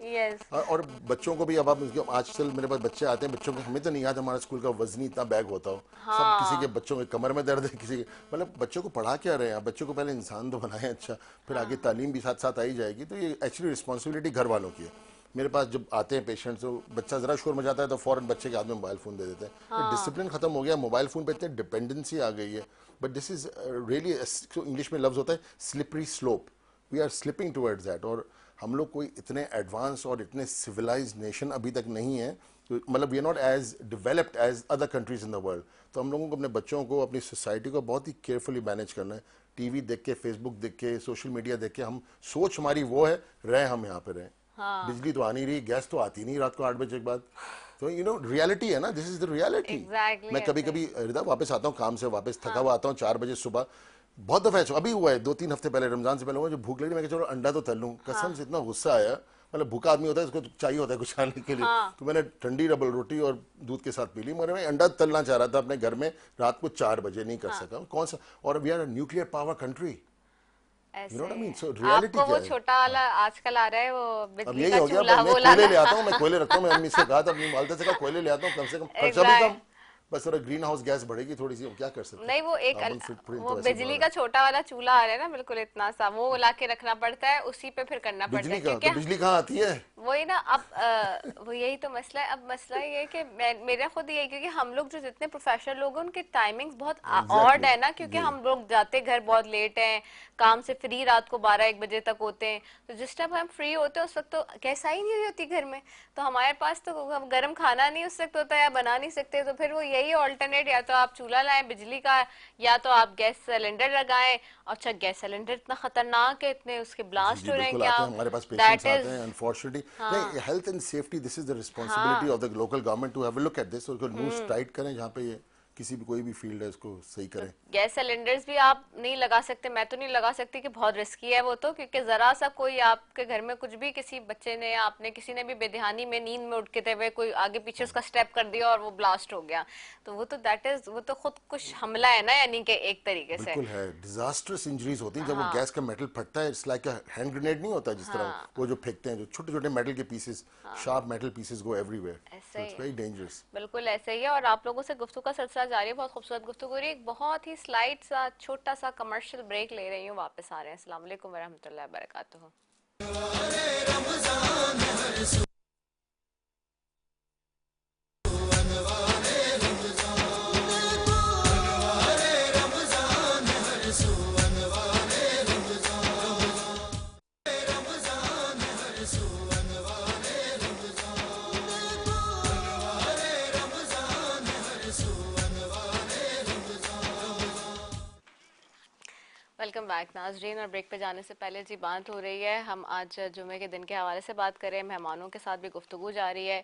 और बच्चों को भी, अब आप आजकल मेरे पास बच्चे आते हैं, बच्चों को, हमें तो नहीं याद हमारा स्कूल का वजनी इतना बैग होता हो, सब किसी के बच्चों के कमर में दर्द है, किसी के, मतलब बच्चों को पढ़ा क्या रहे हैं आप, बच्चों को पहले इंसान तो बनाएं अच्छा, फिर आगे तालीम भी साथ साथ आई जाएगी। तो ये एक्चुअली रिस्पॉन्सिबिलिटी घर वालों की है। मेरे पास जब आते हैं पेशेंट्स, तो बच्चा जरा शोर मचाता है तो फौरन बच्चे के हाथ में मोबाइल फोन दे देते हैं। डिसिप्लिन खत्म हो गया, मोबाइल फोन पे इतनी डिपेंडेंसी आ गई है। But this is really, English में लफ्ज होता है slippery slope, we are slipping towards that. और हम लोग कोई इतने एडवांस और इतने सिविलाइज नेशन अभी तक नहीं है, मतलब we are not as developed as other countries in the world. तो हम लोगों को अपने बच्चों को, अपनी सोसाइटी को बहुत ही केयरफुली मैनेज करना है। टीवी देख के, फेसबुक देख के, सोशल मीडिया देख के हम, सोच हमारी वो है, रहे हम यहाँ पे रहें। बिजली तो आनी रही, गैस तो आती नहीं रात को 8 बजे के बाद। तो यू नो रियलिटी है ना, दिस इज द रियलिटी। मैं कभी कभी रिदा वापस आता हूँ काम से, वापस थका हुआ आता हूँ 4 बजे सुबह, बहुत दफा अभी हुआ है 2-3 हफ्ते पहले, रमजान से पहले हुआ, जो भूख लगी मैं चलो अंडा तो तल लूं, कसम से इतना गुस्सा आया, मतलब भूखा आदमी होता है, उसको चाहिए होता है कुछ खाने के लिए। तो मैंने ठंडी डबल रोटी और दूध के साथ पी ली। मैं अंडा तलना चाह रहा था अपने घर में रात को 4 बजे, नहीं कर सका। कौन सा, और we are a nuclear power country, you know what I mean. So reality क्या वो है? छोटा वाला आजकल आ रहा है, वो अब बिजली यही का हो गया, चूल्हा, मैं वो कोयले ले लाना। आता हूँ, मैं कोयले रखता हूँ। मैं अम्मी से कहा था, अपनी वालदा से कहा कोयले ले आता हूँ, कम से कम खर्चा भी कम, बस थोड़ा ग्रीन हाउस गैस बढ़ेगी थोड़ी सी, क्या कर सकते हैं। नहीं, वो एक कार्बन फुटप्रिंट वो तो ऐसे बिजली बढ़ का रहा है। छोटा वाला चूल्हा आ रहा है ना, बिल्कुल इतना सा, वो ला के रखना पड़ता है, उसी पे फिर करना पड़ता बिजली है। का तो क्योंकि बिजली कहाँ आती है? वही ना, अब वो यही तो मसला है। अब मसला ये है कि मेरा खुद ये है, क्योंकि हम लोग जो जितने प्रोफेशनल लोग हैं उनके टाइमिंग्स बहुत ऑड है ना, क्योंकि हम लोग जाते घर बहुत लेट हैं, काम से फ्री रात को 12-1 बजे तक होते हैं। तो जिस टाइम हम फ्री होते हैं उस वक्त तो कैसा ही नहीं होती घर में, तो हमारे पास तो गर्म खाना नहीं उस वक्त होता है, या बना नहीं सकते। तो फिर वो यही ऑल्टरनेट, या तो आप चूल्हा लाएं बिजली का, या तो आप गैस सिलेंडर लगाएं। अच्छा, गैस सिलेंडर इतना खतरनाक है, इतने उसके ब्लास्ट हो रहे हैं कि आते हैं, आप, हमारे पास दैट पेशेंट्स आते इज, हैं अनफॉर्चुनेटली। नहीं, health and safety, this is the responsibility of the local government to have a look at this, और रूल्स टाइट करें जहाँ पे ये किसी भी कोई भी फील्ड है इसको सही करें। गैस सिलेंडर्स भी आप नहीं लगा सकते, मैं तो नहीं लगा सकती, कि बहुत रिस्की है वो तो, क्योंकि जरा सा कोई आपके घर में कुछ भी, किसी बच्चे ने या आपने किसी ने भी बेध्यानी में नींद में उठ के थे हुए कोई आगे पीछे उसका स्टेप कर दिया और वो ब्लास्ट हो गया, तो वो तो दैट इज, वो तो खुद कुछ हमला है ना, यानी कि एक तरीके से। बिल्कुल है, डिजास्टर्स इंजरीज होती हैं जब वो गैस का मेटल फटता है। It's like a hand grenade, नहीं होता जिस तरह वो जो फेंकते हैं, जो छोटे छोटे मेटल के pieces, sharp metal pieces go everywhere, so it's very dangerous. बिल्कुल ऐसे ही है। और आप लोगों से गुफ्तगू का सिलसिला जारी है, बहुत खूबसूरत गुफ्तगू हो रही है। एक बहुत ही स्लाइड सा छोटा सा कमर्शियल ब्रेक ले रही हूँ, वापस आ रहे हैं। अस्सलाम वालेकुम वरहमतुल्लाहि वबरकातुहू। वेलकम बैक नाजरीन। और ब्रेक पे जाने से पहले जी बात हो रही है, हम आज जुमे के दिन के हवाले से बात करें, मेहमानों के साथ भी गुफ्तगू जारी है।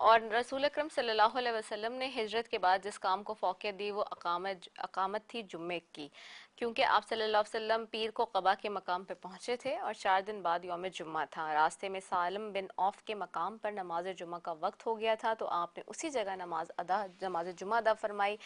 और रसूल अकरम सल्लल्लाहु अलैहि वसल्लम ने हिजरत के बाद जिस काम को फ़ौक़ियत दी वो अकामत थी जुम्मे की, क्योंकि आप सल्लल्लाहु अलैहि वसल्लम पीर को क़बा के मकाम पे पहुँचे थे और 4 दिन बाद यौम जुम्मा था। रास्ते में सालम बिन औफ के मकाम पर नमाज जुम्मा का वक्त हो गया था, तो आपने उसी जगह नमाज जुम्मा अदा फरमाई।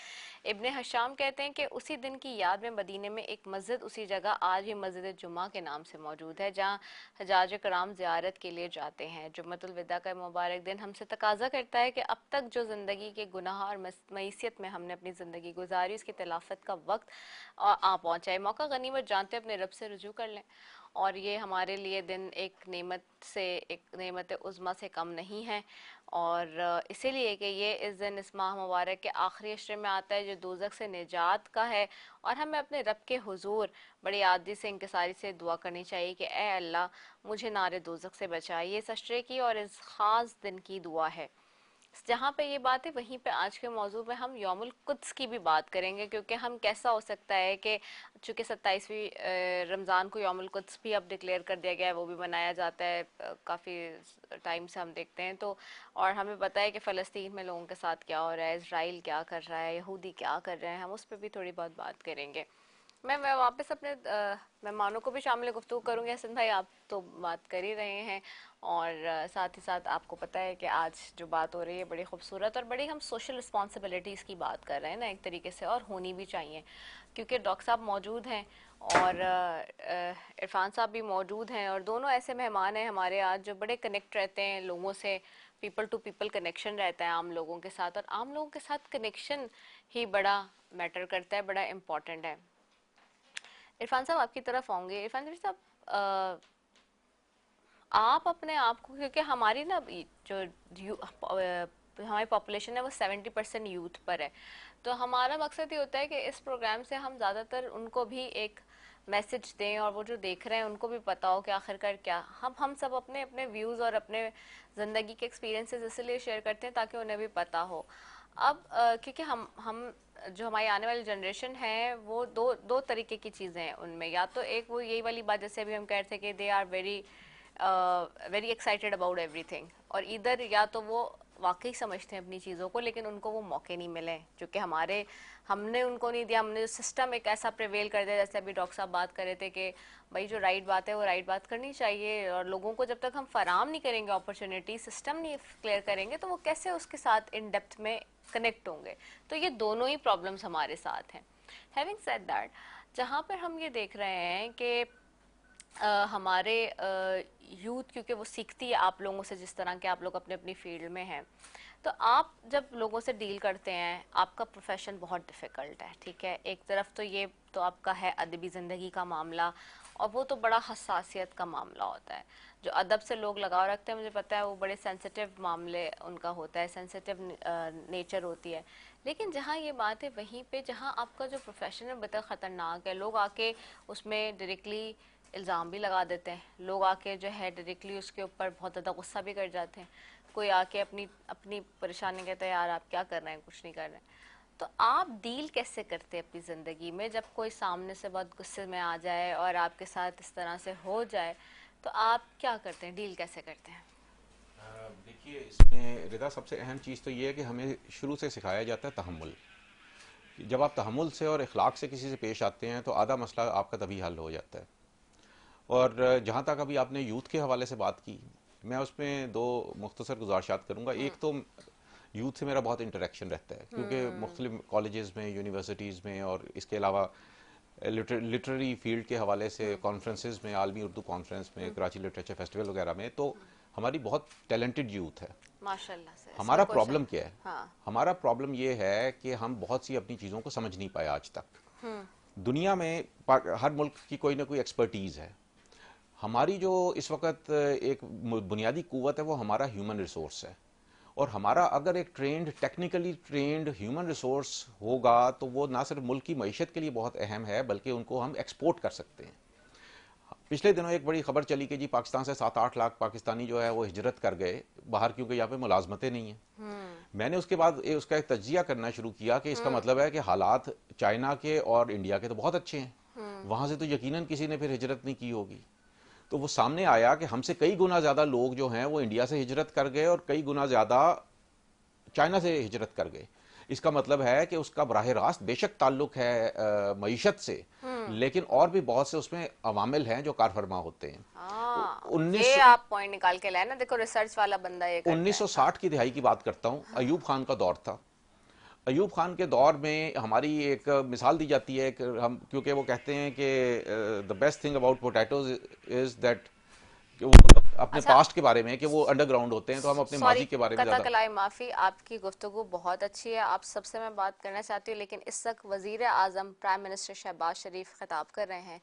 इब्ने हशाम कहते हैं कि उसी दिन की याद में मदीने में एक मस्जिद उसी जगह आज भी मस्जिद जुम्मा के नाम से मौजूद है, जहाँ हजाज कराम ज़ियारत के लिए जाते हैं। जुम्मतुल विदा का मुबारक दिन हमसे तकाजा करता है कि अब तक जो ज़िंदगी के गुनाह और मैसियत में हमने अपनी ज़िंदगी गुजारी, उसकी तलाफ़त का वक्त आ पहुँचा है। मौका गनीमत जानते अपने रब से रुजू कर लें, और ये हमारे लिए दिन एक नेमत उज़्मा से कम नहीं है। और इसीलिए कि ये इस दिन इस माह मुबारक के आखिरी अशरे में आता है, जो दोज़ख से निजात का है। और हमें अपने रब के हुजूर बड़ी आदि से इंकिसारी से दुआ करनी चाहिए कि ए अल्लाह मुझे नारे दोज़ख से बचाइए। इस अशरे की और इस ख़ास दिन की दुआ है। जहाँ पे ये बात है वहीं पे आज के मौजू में हम यौमुल कुद्स की भी बात करेंगे, क्योंकि हम कैसा हो सकता है कि चूँकि 27वीं रमज़ान को यौमुल कुद्स भी अब डिक्लेयर कर दिया गया है, वो भी मनाया जाता है काफ़ी टाइम से हम देखते हैं। तो और हमें पता है कि फ़लस्तीन में लोगों के साथ क्या हो रहा है, इज़राइल क्या कर रहा है, यहूदी क्या कर रहे हैं, हम उस पर भी थोड़ी बहुत बात करेंगे। मैं वापस अपने मेहमानों को भी शामिल गुफ्तगू करूँगी। हसन भाई, आप तो बात कर ही रहे हैं, और साथ ही साथ आपको पता है कि आज जो बात हो रही है बड़ी खूबसूरत और बड़ी हम सोशल रिस्पॉन्सिबिलिटीज़ की बात कर रहे हैं ना, एक तरीके से, और होनी भी चाहिए, क्योंकि डॉक्टर साहब मौजूद हैं और इरफान साहब भी मौजूद हैं, और दोनों ऐसे मेहमान हैं हमारे आज जो बड़े कनेक्ट रहते हैं लोगों से, पीपल टू पीपल कनेक्शन रहता है आम लोगों के साथ, और आम लोगों के साथ कनेक्शन ही बड़ा मैटर करता है, बड़ा इम्पॉर्टेंट है। इरफान साहब आपकी तरफ आऊँगे। इरफान साहब, आप अपने आप को, क्योंकि हमारी ना जो हमारी पॉपुलेशन है वो 70% यूथ पर है, तो हमारा मकसद ये होता है कि इस प्रोग्राम से हम ज़्यादातर उनको भी एक मैसेज दें, और वो जो देख रहे हैं उनको भी पता हो कि आखिरकार क्या हम सब अपने अपने व्यूज़ और अपने ज़िंदगी के एक्सपीरियंसेस इसलिए शेयर करते हैं ताकि उन्हें भी पता हो। अब क्योंकि हम जो हमारी आने वाली जनरेशन है वो दो तरीके की चीज़ें हैं उनमें, या तो एक वो यही वाली बात जैसे अभी हम कह रहे थे कि they are very excited about everything, और इधर या तो वो वाकई समझते हैं अपनी चीज़ों को, लेकिन उनको वो मौके नहीं मिले क्योंकि हमने उनको नहीं दिया। हमने सिस्टम एक ऐसा प्रिवेल कर दिया, जैसे अभी डॉक्टर साहब बात कर रहे थे कि भाई जो राइट बात है वो राइट बात करनी चाहिए, और लोगों को जब तक हम फराम नहीं करेंगे अपॉर्चुनिटी, सिस्टम नहीं क्लियर करेंगे, तो वो कैसे उसके साथ इन डेप्थ में कनेक्ट होंगे। तो ये दोनों ही प्रॉब्लम्स हमारे साथ हैं। हैविंग सेड दैट, जहाँ पर हम ये देख रहे हैं कि हमारे यूथ, क्योंकि वो सीखती है आप लोगों से, जिस तरह के आप लोग अपने अपनी फील्ड में हैं, तो आप जब लोगों से डील करते हैं, आपका प्रोफेशन बहुत डिफ़िकल्ट है, ठीक है। एक तरफ तो ये तो आपका है अदबी ज़िंदगी का मामला, और वो तो बड़ा हसासियत का मामला होता है। जो अदब से लोग लगाव रखते हैं, मुझे पता है वो बड़े सेंसिटिव मामले उनका होता है, सेंसिटिव नेचर होती है। लेकिन जहाँ ये बात है वहीं पे जहाँ आपका जो प्रोफेशन है बेहद ख़तरनाक है, लोग आके उसमें डायरेक्टली इल्ज़ाम भी लगा देते हैं, लोग आके जो है डायरेक्टली उसके ऊपर बहुत ज़्यादा गुस्सा भी कर जाते हैं। कोई आके अपनी परेशानी कहता है यार आप क्या कर रहे हैं, कुछ नहीं कर रहे हैं। तो आप डील कैसे करते हैं अपनी ज़िंदगी में जब कोई सामने से बहुत गुस्से में आ जाए और आपके साथ इस तरह से हो जाए, तो आप क्या करते हैं, डील कैसे करते हैं? देखिए, इसमें रिदा सबसे अहम चीज़ तो ये है कि हमें शुरू से सिखाया जाता है तहम्मुल। जब आप तहम्मुल से और इखलाक से किसी से पेश आते हैं तो आधा मसला आपका तभी हल हो जाता है। और जहाँ तक अभी आपने यूथ के हवाले से बात की, मैं उसमें दो मुख्तसर गुजारिशात करूँगा। एक तो यूथ से मेरा बहुत इंटरेक्शन रहता है क्योंकि मुख्तलिफ कॉलेजेस में, यूनिवर्सिटीज़ में, और इसके अलावा लिटरेरी फील्ड के हवाले से कॉन्फ्रेंसेस में, आलमी उर्दू कॉन्फ्रेंस में, कराची लिटरेचर फेस्टिवल वगैरह में, तो हमारी बहुत टैलेंटेड यूथ है माशाल्लाह से। हमारा प्रॉब्लम क्या है? हाँ। हमारा प्रॉब्लम ये है कि हम बहुत सी अपनी चीज़ों को समझ नहीं पाए आज तक। दुनिया में हर मुल्क की कोई ना कोई एक्सपर्टीज़ है। हमारी जो इस वक्त एक बुनियादी कुव्वत है वो हमारा ह्यूमन रिसोर्स है, और हमारा अगर एक टेक्निकली ट्रेंड ह्यूमन रिसोर्स होगा तो वो ना सिर्फ मुल्क की मईशत के लिए बहुत अहम है बल्कि उनको हम एक्सपोर्ट कर सकते हैं। पिछले दिनों एक बड़ी खबर चली कि जी पाकिस्तान से 7-8 लाख पाकिस्तानी जो है वो हिजरत कर गए बाहर क्योंकि यहाँ पे मुलाजमतें नहीं हैं। मैंने उसके बाद उसका एक तज्जिया करना शुरू किया कि इसका मतलब है कि हालात चाइना के और इंडिया के तो बहुत अच्छे हैं, वहाँ से तो यकीनन किसी ने फिर हिजरत नहीं की होगी। तो वो सामने आया कि हमसे कई गुना ज़्यादा लोग जो हैं वो इंडिया से हिजरत कर गए और कई गुना ज़्यादा चाइना से हिजरत कर गए। इसका मतलब है कि उसका बराह रास्त बेशक ताल्लुक है मईशत से, लेकिन और भी बहुत से उसमें अवामिल हैं जो कारफरमा होते हैं। ये आप पॉइंट निकाल के लाए ना, देखो रिसर्च वाला बंदा ये 1960 की दिहाई की बात करता हूँ। अयूब खान का दौर था। अयूब खान के दौर में हमारी एक मिसाल दी जाती है कि हम, क्योंकि वो कहते हैं कि the best thing about potatoes is that, वो अपने पास्ट के बारे में कि वो अंडरग्राउंड होते हैं, तो हम अपने माजी के बारे में ज़्यादा। कलाई माफ़ी, आपकी गुफ्तगू बहुत अच्छी है, आप सबसे मैं बात करना चाहती हूँ, लेकिन इस वक्त वज़ीर आज़म प्राइम मिनिस्टर शहबाज शरीफ खिताब कर रहे हैं।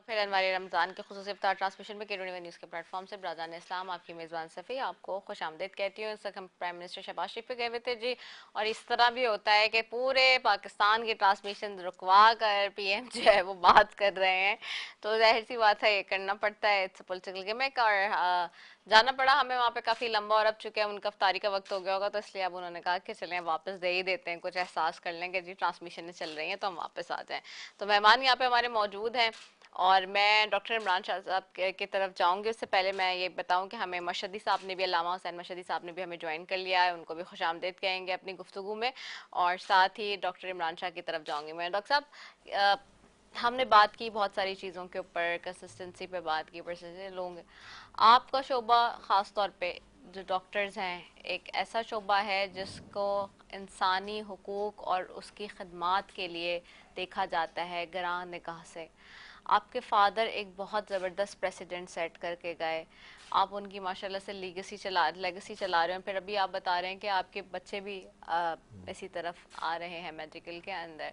फिर अनवार रमज़ान के खुसूसी इफ्तार ट्रांसमिशन में K21 न्यूज़ के प्लेटफॉर्म से ब्रादान इस्लाम आपकी मेज़बान सफ़ी आपको खुश आमदीद कहती हूँ। इस वक्त हम प्राइम मिनिस्टर शहबाज शरीफ पे गए हुए थे जी, और इस तरह भी होता है कि पूरे पाकिस्तान की ट्रांसमिशन रुकवा कर PM जो है वो बात कर रहे हैं, तो जाहिर सी बात है ये करना पड़ता है, इट्स पॉलिटिकल गिमिक। और जाना पड़ा हमें वहाँ पे काफ़ी लंबा, और अब चुके हैं उनका इफ्तारी का वक्त हो गया होगा, तो इसलिए अब उन्होंने कहा कि चलें वापस दे ही देते हैं, कुछ एहसास कर लें कि जी ट्रांसमिशन चल रही हैं तो हम वापस आ जाएँ। तो मेहमान यहाँ पे हमारे मौजूद हैं, और मैं डॉक्टर इमरान शाह साहब की तरफ जाऊंगी। उससे पहले मैं ये बताऊं कि हमें मशहदी साहब ने भी, अल्लामा हुसैन मशहदी साहब ने भी हमें ज्वाइन कर लिया है, उनको भी खुशामदीद कहेंगे अपनी गुफ्तगू में, और साथ ही डॉक्टर इमरान शाह की तरफ जाऊंगी मैं। डॉक्टर साहब, हमने बात की बहुत सारी चीज़ों के ऊपर, कंसिस्टेंसी पे बात की, परसेंटेज लोग, आपका शोबा ख़ास तौर पे जो डॉक्टर्स हैं, एक ऐसा शोबा है जिसको इंसानी हुकूक और उसकी खदमात के लिए देखा जाता है गरां निगाह से। आपके फादर एक बहुत ज़बरदस्त प्रेसिडेंट सेट करके गए, आप उनकी माशाल्लाह से लेगेसी चला रहे हैं, फिर अभी आप बता रहे हैं कि आपके बच्चे भी इसी तरफ आ रहे हैं मेडिकल के अंदर।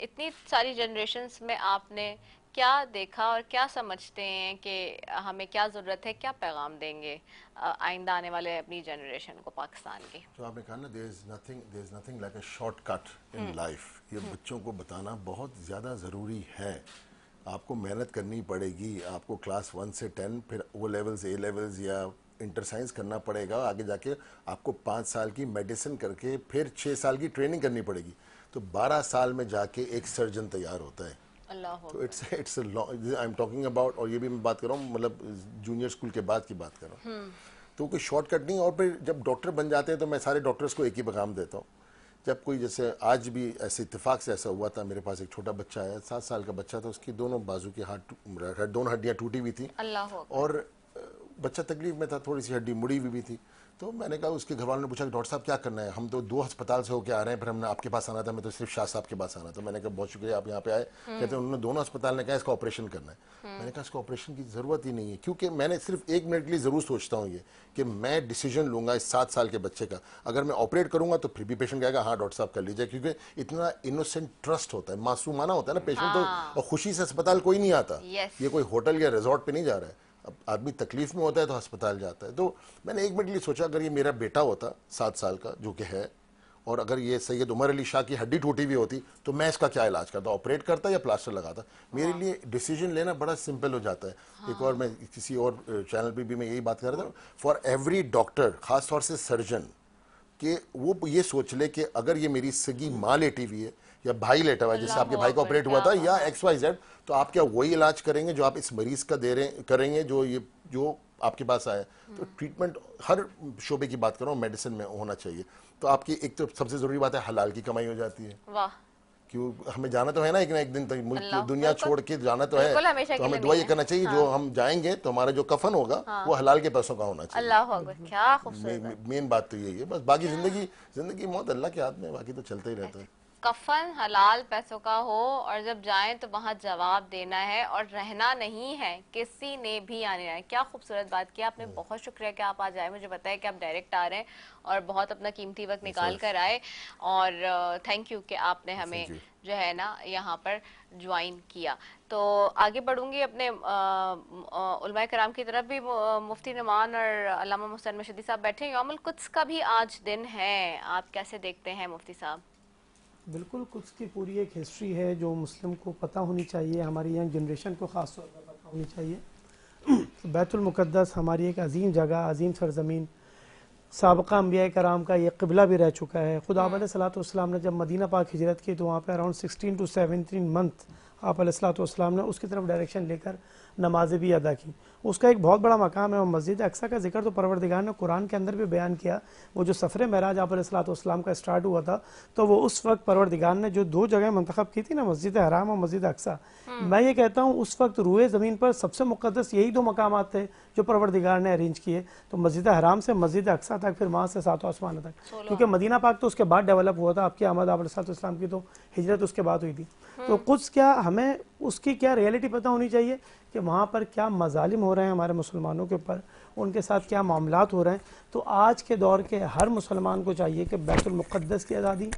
इतनी सारी जनरेशंस में आपने क्या देखा और क्या समझते हैं कि हमें क्या ज़रूरत है, क्या पैगाम देंगे आइंदा आने वाले अपनी जनरेशन को पाकिस्तान की? तो आपने कहा ना, there is nothing like a shortcut in life. ये बच्चों को बताना बहुत ज़्यादा ज़रूरी है। आपको मेहनत करनी पड़ेगी, आपको क्लास 1 से 10 फिर O लेवल्स, A लेवल्स या इंटर साइंस करना पड़ेगा, आगे जाके आपको 5 साल की मेडिसिन करके फिर 6 साल की ट्रेनिंग करनी पड़ेगी, तो 12 साल में जाके एक सर्जन तैयार होता है। तो it's I am talking about, और ये भी मैं बात कर रहा हूँ मतलब जूनियर स्कूल के बाद की बात कर रहा हूँ। तो कोई शॉर्टकट नहीं। और फिर जब डॉक्टर बन जाते हैं तो मैं सारे डॉक्टर्स को एक ही पैगाम देता हूँ। जब कोई, जैसे आज भी ऐसे इत्तेफाक से ऐसा हुआ था, मेरे पास एक छोटा बच्चा आया, 7 साल का बच्चा था, उसकी दोनों बाजू की दोनों हड्डियाँ टूटी हुई थी और बच्चा तकलीफ में था, थोड़ी सी हड्डी मुड़ी हुई भी थी। तो मैंने कहा, उसके घर वालों ने पूछा कि डॉक्टर साहब क्या करना है, हम तो 2 अस्पताल से होकर आ रहे हैं, फिर हमने आपके पास आना था, मैं तो सिर्फ शाह साहब के पास आना था। मैंने कहा बहुत शुक्रिया आप यहाँ पे आए। कहते हैं उन्होंने दोनों अस्पताल ने कहा इसका ऑपरेशन करना है। मैंने कहा इसका ऑपरेशन की ज़रूरत ही नहीं है, क्योंकि मैंने सिर्फ 1 मिनट के लिए ज़रूर सोचता हूँ ये कि मैं डिसीजन लूँगा इस 7 साल के बच्चे का, अगर मैं ऑपरेट करूँगा तो फिर भी पेशेंट कहेगा हाँ डॉक्टर साहब कर लीजिए, क्योंकि इतना इनोसेंट ट्रस्ट होता है, मासूमाना होता है ना पेशेंट। तो और खुशी से अस्पताल कोई नहीं आता, ये कोई होटल या रिजॉर्ट पे नहीं जा रहा है। अब आदमी तकलीफ में होता है तो अस्पताल जाता है। तो मैंने 1 मिनट के लिए सोचा, अगर ये मेरा बेटा होता 7 साल का, जो कि है, और अगर ये सैयद उमर अली शाह की हड्डी टूटी हुई होती तो मैं इसका क्या इलाज करता, ऑपरेट करता या प्लास्टर लगाता। मेरे लिए डिसीजन लेना बड़ा सिंपल हो जाता है। एक और मैं किसी और चैनल पे भी मैं यही बात कर रहा था, फॉर एवरी डॉक्टर, खास तौर से सर्जन, कि वो ये सोच ले कि अगर ये मेरी सगी माँ लेटी हुई है या भाई लेटा हुआ है, जैसे आपके भाई का ऑपरेट हुआ था, या XYZ, तो आप क्या वही इलाज करेंगे जो आप इस मरीज का करेंगे जो आपके पास आया। तो ट्रीटमेंट हर शोबे की बात कर रहा हूँ, मेडिसिन में होना चाहिए। तो आपकी एक तो सबसे जरूरी बात है, हलाल की कमाई हो जाती है। वाह, क्यों, हमें जाना तो है ना एक दिन तक, मुल्क दुनिया छोड़ के जाना तो है, तो हमें दुआ ये करना चाहिए जो हम जाएंगे तो हमारा जो कफन होगा वो हलाल के पैसों का होना चाहिए। अल्लाह, क्या खूबसूरत, मेन बात तो यही है। बस बाकी जिंदगी मौत अल्लाह के हाथ में, बाकी तो चलता ही रहता है। कफन हलाल पैसों का हो और जब जाएं तो वहाँ जवाब देना है और रहना नहीं है, किसी ने भी आने है। क्या खूबसूरत बात की आपने, बहुत शुक्रिया कि आप आज आए, मुझे बताया कि आप डायरेक्ट आ रहे हैं और बहुत अपना कीमती वक्त निकाल कर आए, और थैंक यू कि आपने हमें जो है ना यहाँ पर ज्वाइन किया। तो आगे बढ़ूंगी अपने उलमाए कराम की तरफ भी। मुफ्ती नुमान और अल्लामा मोहसिन मशहदी साहब बैठे हैं। यौमुल कुद्स का भी आज दिन है, आप कैसे देखते हैं मुफ्ती साहब? बिल्कुल, कुछ की पूरी एक हिस्ट्री है जो मुस्लिम को पता होनी चाहिए, हमारी यंग जनरेशन को ख़ास तौर पर पता होनी चाहिए। बैतुल मुक़द्दस हमारी एक अजीम जगह, अजीम सरज़मीन, साबक़ा अंबिया कराम का ये क़िबला भी रह चुका है। खुद आप अलैहिस्सलाम ने जब मदीना पाक हिजरत की तो वहाँ पे अराउंड 16 to 17 मंथ आप अलैहिस्सलाम ने उसकी तरफ डायरेक्शन लेकर नमाज़ें भी अदा की। उसका एक बहुत बड़ा मकाम है। और मस्जिद अक्सा का जिक्र तो परवरदिगार ने कुरान के अंदर भी बयान किया। वो जो सफ़र मेराज आप अलैहिस्सलाम का स्टार्ट हुआ था, तो वो उस वक्त परवरदिगार ने जो 2 जगह मंतखब की थी ना, मस्जिद हराम और मस्जिद अक्सा, मैं ये कहता हूँ उस वक्त रूए ज़मीन पर सबसे मुक़द्दस यही 2 मकामात थे जो परवरदिगार ने अरेंज किए। तो मस्जिद हराम से मस्जिद अक्सा तक, फिर वहाँ से 7 आसमान तक, क्योंकि मदीना पाक तो उसके बाद डेवलप हुआ था। आपकी आमद आप अलैहिस्सलाम की तो हिजरत उसके बाद हुई थी। तो कुछ क्या हमें उसकी क्या रियलिटी पता होनी चाहिए कि वहाँ पर क्या मजालिम हो रहे हैं हमारे मुसलमानों के ऊपर, उनके साथ क्या मामलात हो रहे हैं। तो आज के दौर के हर मुसलमान को चाहिए कि बैतुल मुक़द्दस की आज़ादी,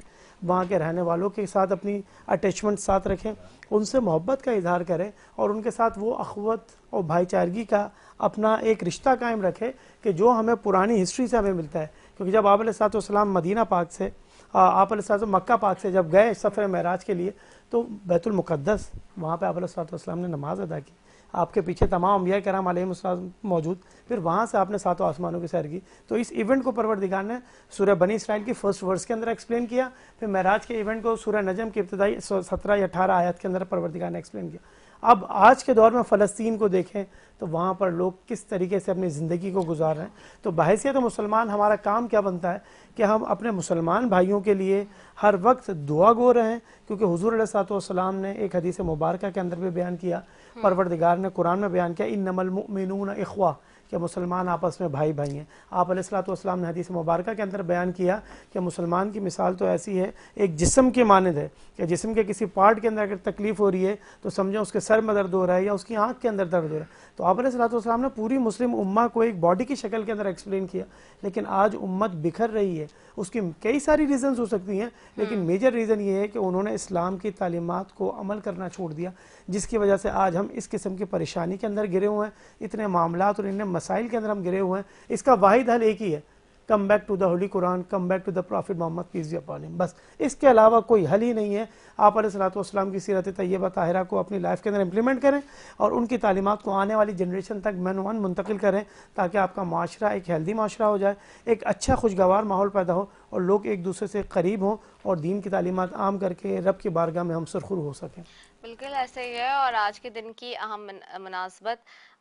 वहाँ के रहने वालों के साथ अपनी अटैचमेंट साथ रखें, उनसे मोहब्बत का इजहार करें और उनके साथ वो अख़वत और भाईचारगी का अपना एक रिश्ता कायम रखें कि जो हमें पुरानी हिस्ट्री से हमें मिलता है। क्योंकि जब आप अलैहिस्सलाम मदीना पाक से, आप अलैहिस्सलाम मक्का पाक से जब गए सफ़र मेराज के लिए, तो बैतुल मुक़द्दस वहाँ पे आप अलैहिस्सलाम ने नमाज अदा की, आपके पीछे तमाम अंबिया कराम अलैहिस्सलाम मौजूद, फिर वहाँ से आपने 7 आसमानों की सैर की। तो इस इवेंट को परवरदिगार ने सूरह बनी इसराइल की 1st वर्स के अंदर एक्सप्लेन किया। फिर मेराज के इवेंट को सूरह नजम की इब्तिदाई 17 या 18 आयत के अंदर परवरदिगार ने एक्सप्लेन किया। अब आज के दौर में फ़लस्तीन को देखें तो वहाँ पर लोग किस तरीके से अपनी ज़िंदगी को गुजार रहे हैं। तो बहैसियत मुसलमान हमारा काम क्या बनता है कि हम अपने मुसलमान भाइयों के लिए हर वक्त दुआ गो रहें, क्योंकि हुज़ूर अलैहिस्सलाम ने एक हदीस मुबारक के अंदर भी बयान किया, परवरदिगार ने कुरान में बयान किया, इन्नमल मुमिनून इख्वा, कि मुसलमान आपस में भाई भाई हैं। आप अलैहिस्सलाम ने हदीस मुबारक के अंदर बयान किया कि मुसलमान की मिसाल तो ऐसी है, एक जिस्म के मानद है कि जिस्म के किसी पार्ट के अंदर अगर तकलीफ़ हो रही है तो समझो उसके सर में दर्द हो रहा है या उसकी आँख के अंदर दर्द हो रहा है। तो आप अलैहिस्सलाम ने पूरी मुस्लिम उम्मा को एक बॉडी की शक्ल के अंदर एक्सप्लेन किया। लेकिन आज उम्मत बिखर रही है, उसकी कई सारी रीज़न्स हो सकती हैं, लेकिन मेजर रीज़न ये है कि उन्होंने इस्लाम की तालीमात को अमल करना छोड़ दिया, जिसकी वजह से आज हम इस किस्म की परेशानी के अंदर गिरे हुए हैं, इतने मामलात और इतने मसाइल के अंदर हम गिरे हुए हैं। इसका वाहिद हल एक ही है, come back to the holy Quran, come back to the prophet Muhammad peace be upon him. बस इसके अलावा कोई हल ही नहीं है। आप अलैहिस्सलाम की सीरत तैयबा ताहिरा को अपनी लाइफ के अंदर इंप्लीमेंट करें और उनकी तालीमात को आने वाली जनरेशन तक मन मुंतकिल करें, ताकि आपका माशरा एक हेल्दी माशरा हो जाए, एक अच्छा खुशगवार माहौल पैदा हो और लोग एक दूसरे से करीब हों और दीन की तालीमात आम करके रब की बारगाह में हम सुरखुर हो सकें। बिल्कुल ऐसे ही है। और आज के दिन की अहम मुनासबत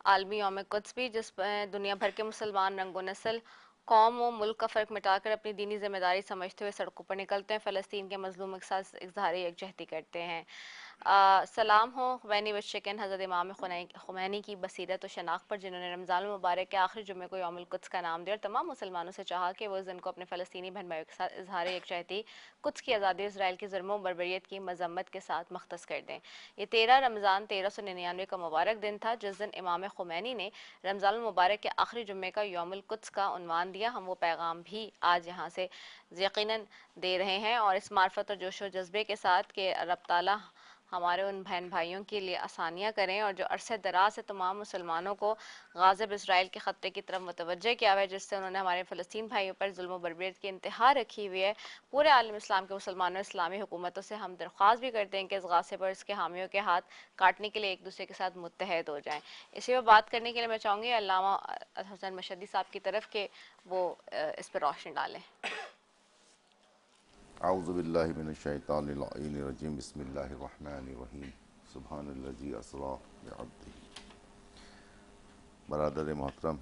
आलमी यौम कुद्स भी, जिस दुनिया भर के मुसलमान रंगो नस्ल, कौम व मुल्क का फ़र्क मिटाकर अपनी दीनी जिम्मेदारी समझते हुए सड़कों पर निकलते हैं, फ़लस्तीन के मजलूम के साथ इज़हार यकजहती करते हैं। सलाम हो खुमैनी व शिकन हज़रत इमाम खुमैनी की बसीरत और शनाख्त पर, जिन्होंने रमज़ान मुबारक के आखिरी जुम्मे को यौमुल कुद्स का नाम दिया और तमाम मुसलमानों से चाहा कि वो इस दिन को अपने फ़लस्तीनी बहन भाइयों के साथ इज़हार यकजहती, कुद्स की आज़ादी, इसराइल के जुर्मों बर्बरियत की मजम्मत के साथ मख्तस कर दें। ये 13 रमज़ान 1399 का मुबारक दिन था, जिस दिन इमाम खुमैनी ने रमज़ान मुबारक के आखिरी जुम्मे का यौमुल कुद्स का उन्वान दिया। हम वो पैगाम भी आज यहाँ से यकीनन दे रहे हैं और इस मार्फत और जोश व जज्बे के साथ कि रब ताला हमारे उन बहन भाइयों के लिए आसानियाँ करें और जो अरसे दराज से तमाम मुसलमानों को गाज़िब इसराइल के ख़त्ते की तरफ मुतवज्जह किया हुआ है, जिससे उन्होंने हमारे फ़लस्तीन भाइयों पर जुल्म व बर्बरियत की इंतहा रखी हुई है। पूरे आलम इस्लाम के मुसलमानों इस्लामी हुकूमतों से हम दरख्वास्त भी करते हैं कि इस गासिब और इसके हामियों के हाथ काटने के लिए एक दूसरे के साथ मुत्तहद हो जाएँ। इसी पर बात करने के लिए मैं चाहूँगी अल्लामा हसन मशदी साहब की तरफ के वो इस पर रोशनी डालें। आऊज़ुबिल्लाहि मिनश्शैतानिर्रजीम, बिस्मिल्लाहिर्रहमानिर्रहीम, सुब्हानल्लज़ी अस्रा बिअब्दिही। बरादर मोहतरम,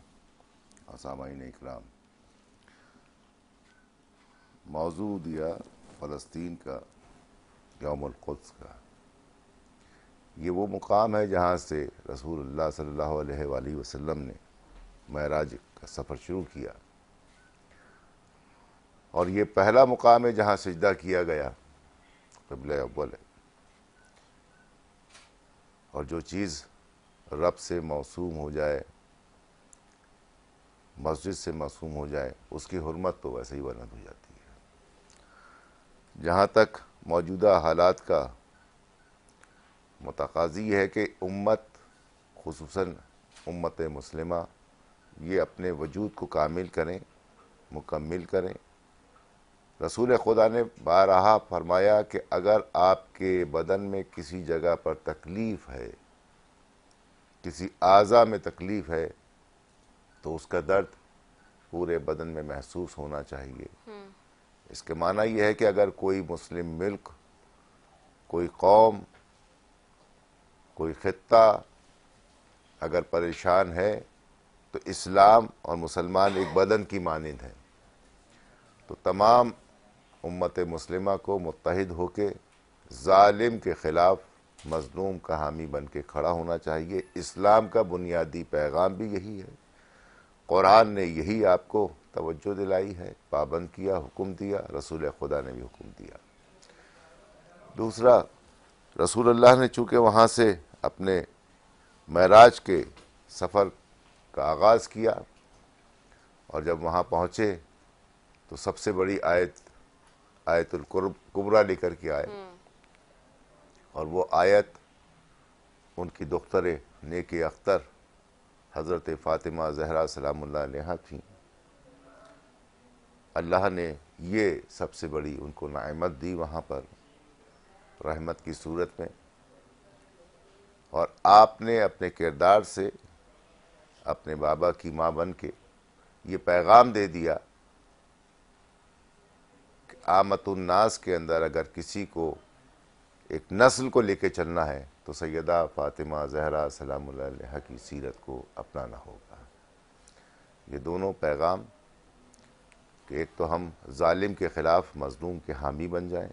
सामाईन इकराम, मौजू दिया फ़लस्तीन का यौमुल कुद्स का। ये वो मुकाम है जहाँ से रसूलुल्लाह सल्लल्लाहु अलैहि वसल्लम ने महराज का सफ़र शुरू किया और ये पहला मुकाम है जहाँ सजदा किया गया, क़िबला अव्वल है। और जो चीज़ रब से मौसूम हो जाए, मस्जिद से मासूम हो जाए, उसकी हुर्मत तो वैसे ही बुलंद हो जाती है। जहाँ तक मौजूदा हालात का मुतकाज़ी है कि उम्मत, खुसूसन उम्मत मुस्लिमा, ये अपने वजूद को कामिल करें, मुकम्मिल करें। रसूल खुदा ने बारहा फरमाया कि अगर आपके बदन में किसी जगह पर तकलीफ़ है, किसी आज़ा में तकलीफ़ है, तो उसका दर्द पूरे बदन में महसूस होना चाहिए। इसके माना यह है कि अगर कोई मुस्लिम मुल्क, कोई कौम, कोई ख़ित्ता अगर परेशान है तो इस्लाम और मुसलमान एक बदन की मानिंद हैं। तो तमाम उम्मत मुस्लिमा को मुत्तहिद होके ज़ालिम के ख़िलाफ़ मज़लूम का हामी बन के खड़ा होना चाहिए। इस्लाम का बुनियादी पैगाम भी यही है। कुरान ने यही आपको तवज्जो दिलाई है, पाबंद किया, हुक्म दिया। रसूल खुदा ने भी हुक्म दिया। दूसरा, रसूलुल्लाह ने चूँकि वहाँ से अपने महराज के सफ़र का आगाज़ किया और जब वहाँ पहुँचे तो सबसे बड़ी आयतुल कुबरा लेकर के आए और वो आयत उनकी दुख्तर नेक अख्तर हज़रत फ़ातिमा ज़हरा सलामुल्लाह अलैहा थी। अल्लाह ने ये सबसे बड़ी उनको नेमत दी वहाँ पर रहमत की सूरत में, और आपने अपने किरदार से अपने बाबा की माँ बन के ये पैगाम दे दिया कि आमतुन्नास के अंदर अगर किसी को एक नस्ल को लेके चलना है तो सैयदा फ़ातिमा ज़हरा सलामुल्लाह अलैहा की सीरत को अपनाना होगा। ये दोनों पैगाम कि एक तो हम जालिम के ख़िलाफ़ मज़लूम के हामी बन जाएं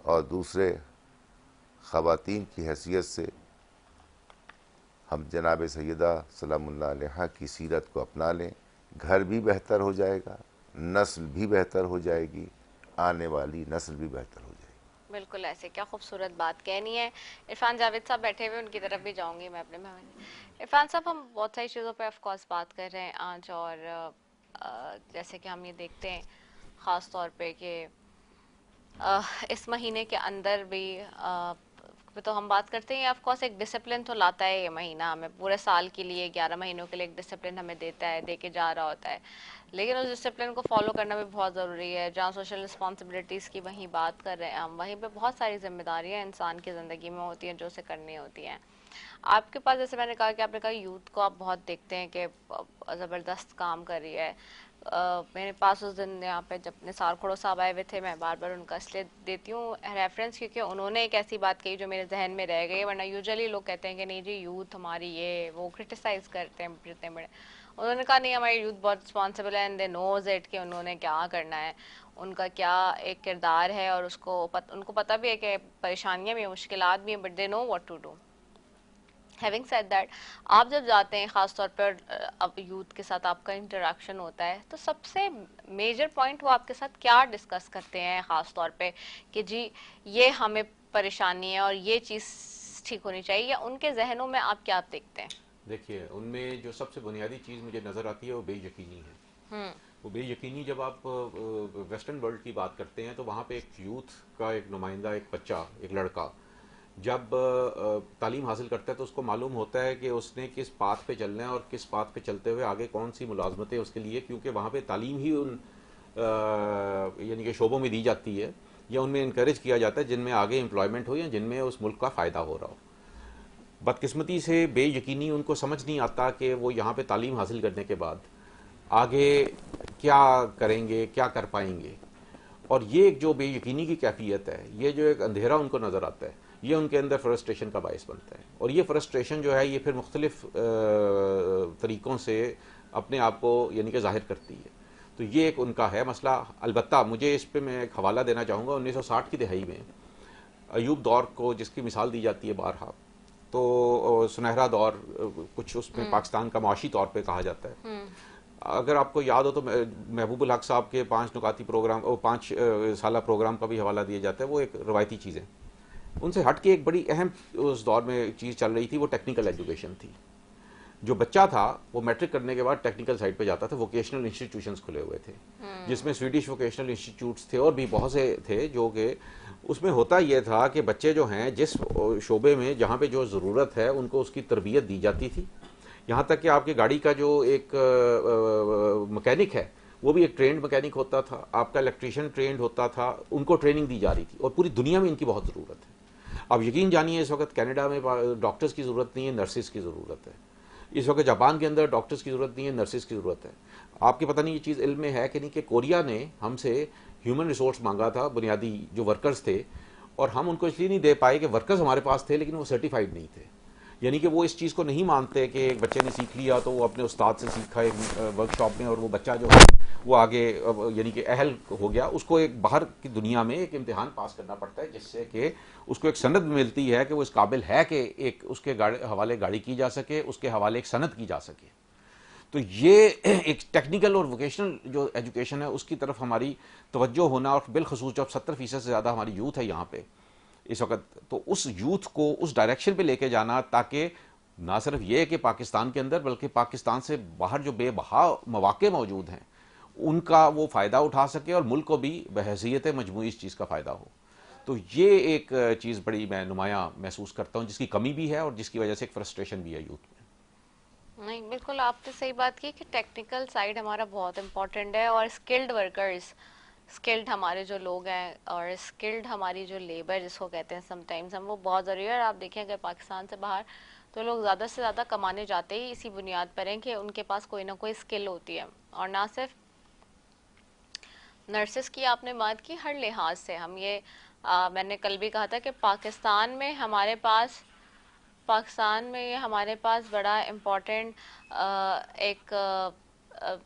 और दूसरे ख़वातीन की हैसियत से हम जनाब सैयदा सलामुल्लाह अलैहा की सीरत को अपना लें। घर भी बेहतर हो जाएगा, नस्ल भी बेहतर हो जाएगी, आने वाली नस्ल भी बेहतर हो जाएगी। बिल्कुल ऐसे, क्या खूबसूरत बात कहनी है। इरफान जावेद साहब बैठे हुए, उनकी तरफ भी जाऊंगी मैं अपने मेहमान। इरफान साहब, हम बहुत सारी चीज़ों पे ऑफ कोर्स बात कर रहे हैं आज, और जैसे कि हम ये देखते हैं ख़ास तौर पे कि इस महीने के अंदर भी तो हम बात करते हैं ऑफ कोर्स एक डिसिप्लिन तो लाता है ये महीना, हमें पूरे साल के लिए 11 महीनों के लिए एक डिसिप्लिन हमें देता है, दे के जा रहा होता है, लेकिन उस डिसिप्लिन को फॉलो करना भी बहुत ज़रूरी है। जहाँ सोशल रिस्पॉन्सिबिलिटीज़ की वहीं बात कर रहे हैं हम, वहीं पे बहुत सारी जिम्मेदारियाँ इंसान की ज़िंदगी में होती हैं जो उसे करनी होती हैं। आपके पास, जैसे मैंने कहा कि आपने कहा यूथ को आप बहुत देखते हैं कि ज़बरदस्त काम कर रही है, मेरे पास उस दिन यहाँ पे जब निसार खोड़ो साहब आए हुए थे, मैं बार बार उनका इसलिए देती हूँ रेफरेंस क्योंकि उन्होंने एक ऐसी बात कही जो मेरे जहन में रह गई, वरना यूजुअली लोग कहते हैं कि नहीं जी यूथ हमारी ये वो क्रिटिसाइज करते हैं जितने बड़े। उन्होंने कहा नहीं हमारी यूथ बहुत रिस्पॉन्सिबल है एंड दे नोज इट कि उन्होंने क्या करना है, उनका क्या एक किरदार है और उनको पता भी है कि परेशानियाँ भी हैं, मुश्किलात भी हैं, but they know what to do. Having said that, आप जब जाते हैं ख़ास तौर पर अब यूथ के साथ आपका इंटरेक्शन होता है, तो सबसे मेजर पॉइंट वो आपके साथ क्या डिस्कस करते हैं ख़ास तौर पे कि जी ये हमें परेशानी है और ये चीज़ ठीक होनी चाहिए, या उनके जहनों में आप क्या देखते हैं? देखिए, उनमें जो सबसे बुनियादी चीज़ मुझे नज़र आती है वो बेयकीनी है। वो बेयकीनी, जब आप वेस्टर्न वर्ल्ड की बात करते हैं तो वहाँ पे एक यूथ का एक नुमाइंदा, एक बच्चा, एक लड़का जब तालीम हासिल करता है तो उसको मालूम होता है कि उसने किस पाथ पे चलना है और किस पाथ पे चलते हुए आगे कौन सी मुलाजमतें उसके लिए, क्योंकि वहाँ पे तालीम ही उन यानी कि शोबों में दी जाती है या उनमें इनकरेज किया जाता है जिनमें आगे एम्प्लॉयमेंट हो या जिनमें उस मुल्क का फ़ायदा हो रहा हो। बदकिस्मती से बेयकीनी उनको समझ नहीं आता कि वो यहाँ पे तालीम हासिल करने के बाद आगे क्या करेंगे, क्या कर पाएंगे। और ये एक जो बेयकीनी की कैफियत है, ये जो एक अंधेरा उनको नज़र आता है, ये उनके अंदर फ्रस्ट्रेशन का बायस बनता है। और ये फ्रस्ट्रेशन जो है ये फिर मुख्तलिफ तरीक़ों से अपने आप को यानी कि ज़ाहिर करती है। तो ये एक उनका है मसला। अलबत्ता मुझे इस पर मैं एक हवाला देना चाहूँगा 1960 की दहाई में अयूब दौर को जिसकी मिसाल दी जाती है बारहा, तो सुनहरा दौर कुछ उसमें पाकिस्तान का माशी तौर पे कहा जाता है। अगर आपको याद हो तो महबूबुल हक साहब के 5 नुकाती प्रोग्राम और 5 साला प्रोग्राम का भी हवाला दिया जाता है। वो एक रवायती चीज़ें, उनसे हट के एक बड़ी अहम उस दौर में चीज़ चल रही थी, वो टेक्निकल एजुकेशन थी। जो बच्चा था वो मैट्रिक करने के बाद टेक्निकल साइड पे जाता था। वोकेशनल इंस्टीट्यूशंस खुले हुए थे जिसमें स्वीडिश वोकेशनल इंस्टीट्यूट्स थे और भी बहुत से थे, जो कि उसमें होता यह था कि बच्चे जो हैं जिस शोबे में जहाँ पे जो ज़रूरत है उनको उसकी तरबियत दी जाती थी। यहाँ तक कि आपकी गाड़ी का जो एक मैकेनिक है वो भी एक ट्रेंड मैकेनिक होता था, आपका इलेक्ट्रीशियन ट्रेंड होता था, उनको ट्रेनिंग दी जा रही थी। और पूरी दुनिया में इनकी बहुत ज़रूरत है। अब यकीन जानिए इस वक्त कनाडा में डॉक्टर्स की ज़रूरत नहीं है, नर्सिस की ज़रूरत है। इस वक्त जापान के अंदर डॉक्टर्स की ज़रूरत नहीं है, नर्सिस की ज़रूरत है। आपके पता नहीं ये चीज़ इल्म में है कि नहीं कि कोरिया ने हमसे ह्यूमन रिसोर्स मांगा था, बुनियादी जो वर्कर्स थे, और हम उनको इसलिए नहीं दे पाए कि वर्कर्स हमारे पास थे लेकिन वो सर्टिफाइड नहीं थे। यानी कि वो इस चीज़ को नहीं मानते कि एक बच्चे ने सीख लिया तो वो अपने उस्ताद से सीखा एक वर्कशॉप में और वो बच्चा जो है वो आगे यानी कि अहल हो गया। उसको एक बाहर की दुनिया में एक इम्तिहान पास करना पड़ता है जिससे कि उसको एक सनद मिलती है कि वो इस काबिल है कि एक उसके हवाले गाड़ी की जा सके, उसके हवाले एक सनद की जा सके। तो ये एक टेक्निकल और वोकेशनल जो एजुकेशन है उसकी तरफ हमारी तवज्जो होना, और बिलखसूस जब 70% से ज़्यादा हमारी यूथ है यहाँ पे इस वक्त, तो उस यूथ को उस डायरेक्शन पे लेके जाना ताकि ना सिर्फ ये कि पाकिस्तान के अंदर बल्कि पाकिस्तान से बाहर जो बेबहा मौके मौजूद हैं उनका वो फ़ायदा उठा सके और मुल्क को भी बहैसियत मजमूई इस चीज़ का फ़ायदा हो। तो ये एक चीज़ बड़ी मैं नुमाया महसूस करता हूँ जिसकी कमी भी है और जिसकी वजह से एक फ्रस्ट्रेशन भी है यूथ में। नहीं, बिल्कुल आपने सही बात की कि टेक्निकल साइड हमारा बहुत इम्पोर्टेंट है और स्किल्ड वर्कर्स, स्किल्ड हमारे जो लोग हैं और स्किल्ड हमारी जो लेबर जिसको कहते हैं समटाइम्स, हम वो बहुत ज़रूरी है। और आप देखें अगर पाकिस्तान से बाहर तो लोग ज़्यादा से ज़्यादा कमाने जाते ही इसी बुनियाद पर हैं कि उनके पास कोई ना कोई स्किल होती है। और ना सिर्फ नर्सेस की आपने बात की, हर लिहाज से हम ये मैंने कल भी कहा था कि पाकिस्तान में ये हमारे पास बड़ा इम्पोर्टेंट एक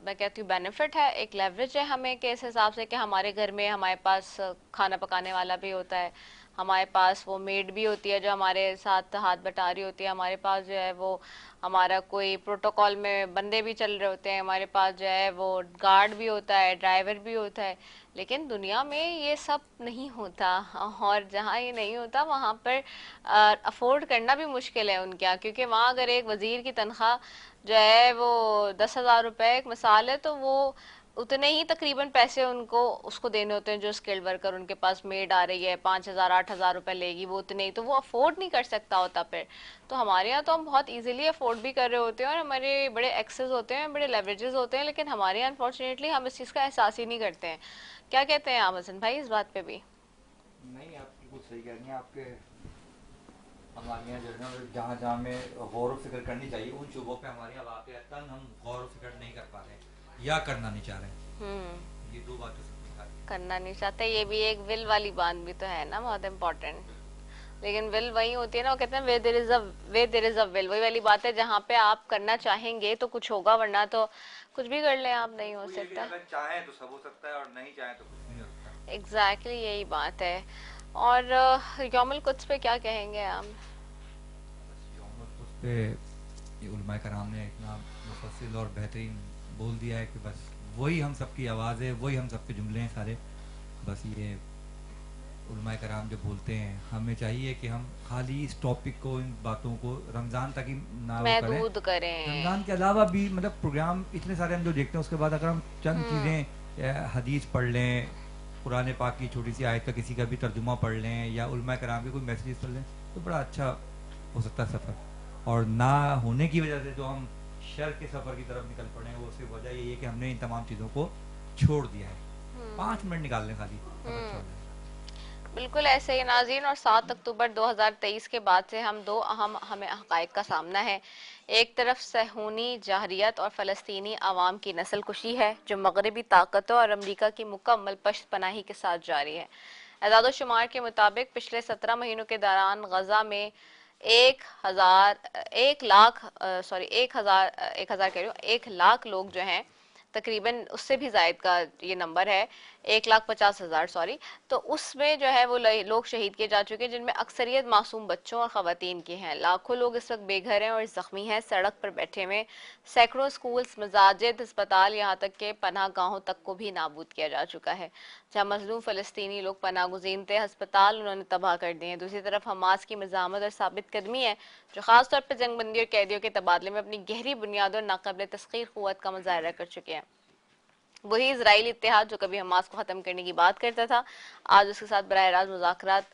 मैं कहती हूँ बेनिफिट है, एक लेवरेज है हमें कि इस हिसाब से कि हमारे घर में हमारे पास खाना पकाने वाला भी होता है, हमारे पास वो मेड भी होती है जो हमारे साथ हाथ बटा रही होती है, हमारे पास जो है वो हमारा कोई प्रोटोकॉल में बंदे भी चल रहे होते हैं, हमारे पास जो है वो गार्ड भी होता है, ड्राइवर भी होता है। लेकिन दुनिया में ये सब नहीं होता, और जहाँ ये नहीं होता वहाँ पर अफोर्ड करना भी मुश्किल है उनके यहाँ, क्योंकि वहाँ अगर एक वज़ीर की तनख्वाह जो है वो 10,000 रुपये एक मिसाल है, तो वो उतने ही तकरीबन पैसे उनको उसको देने होते हैं जो स्किल्ड वर्कर उनके पास मेड आ रही है 5,000 8,000 रुपये लेगी, वो उतने ही तो वो अफोर्ड नहीं कर सकता होता फिर। तो हमारे यहाँ तो हम बहुत इजीली अफोर्ड भी कर रहे होते हैं और हमारे बड़े एक्सेस होते हैं, बड़े लेवरेजेस होते हैं, लेकिन हमारे यहाँ अनफॉर्चुनेटली हम इस चीज़ का एहसास ही नहीं करते हैं। क्या कहते हैं आप हसन भाई इस बात पे भी? नहीं, आप बिल्कुल सही कह रही हैं। आपके हमारे यहाँ जो है जहाँ जहाँ में गौर व फिक्र करनी चाहिए उन शोबों पे हमारे यहाँ वाक़अतन हम गौर व फिक्र नहीं कर पा रहे हैं। या करना नहीं चाह रहे। ये दो बातें करना नहीं चाहते, ये भी एक विल वाली बात भी तो है ना, बहुत इम्पोर्टेंट। लेकिन विल वही होती है ना, वो कहते हैं where there is a will, वही वाली बात है, जहाँ पे आप करना चाहेंगे तो कुछ होगा, वरना तो कुछ भी कर लें आप, नहीं हो सकता। अगर चाहें तो सब हो सकता है और नहीं चाहें तो कुछ नहीं हो सकता। एग्जैक्टली यही बात है। और यौमुल कुद्स पे क्या कहेंगे आप? यौमुल कुद्स पे ये उलमाए कराम ने इतना मुफस्सिल और बेहतरीन बोल दिया है कि बस वही हम सबकी आवाज़ है, वही हम सबके जुमले हैं सारे। बस ये उलमाए कराम जो बोलते हैं, हमें चाहिए कि हम खाली इस टॉपिक को, इन बातों को रमज़ान तक ही ना महदूद करें। रमज़ान के अलावा भी मतलब प्रोग्राम इतने सारे हम जो देखते हैं, उसके बाद अगर हम चंद चीज़ें हदीस पढ़ लें, कुरान पाक की छोटी सी आयत का किसी का भी तर्जुमा पढ़ लें, या उलमाए कराम के कोई मैसेजेस पढ़ लें, तो बड़ा अच्छा हो सकता है सफ़र। और ना होने की वजह से जो हम शर के सफ़र की तरफ निकल पड़े हैं, वो सिर्फ वजह यही है कि हमने इन तमाम चीज़ों को छोड़ दिया है। 5 मिनट निकाल लें खाली, बिल्कुल ऐसे ही नाज़रीन। और 7 अक्टूबर 2023 के बाद से हम दो अहम हमें हक़ाइक़ का सामना है। एक तरफ सहूनी जहरियत और फ़लस्तीनी आवाम की नस्ल कुशी है, जो मगरबी ताकतों और अमरीका की मुकम्मल पश्त पनाही के साथ जारी है। एदाद शुमार के मुताबिक पिछले 17 महीनों के दौरान गजा में 1 लाख लोग जो हैं, तकरीबन उससे भी ज़ायद का ये नंबर है, 1,50,000 सॉरी, तो उसमें जो है वो लोग शहीद किए जा चुके हैं, जिनमें अक्सरियत मासूम बच्चों और ख़वातीन की हैं। लाखों लोग इस वक्त बेघर हैं और ज़ख्मी हैं, सड़क पर बैठे हुए। सैकड़ों स्कूल्स, मसाजिद, अस्पताल, यहाँ तक के पनाह गाहों तक को भी नाबूद किया जा चुका है। जहाँ मजलूम फ़लस्तीनी लोग पनाह गुज़ीन थे, अस्पताल उन्होंने तबाह कर दिए हैं। दूसरी तरफ हमास की मज़ामत और साबित कदमी है, जो ख़ास तौर पर जंगबंदी और कैदियों के तबादले में अपनी गहरी बुनियाद और नाक़ाबिल तस्ख़ीर क़ुव्वत का मुज़ाहरा कर चुके हैं। वही इजराइल इत्तेहाद जो कभी हमास को ख़त्म करने की बात करता था, आज उसके साथ बराह रास्त मुज़ाकरात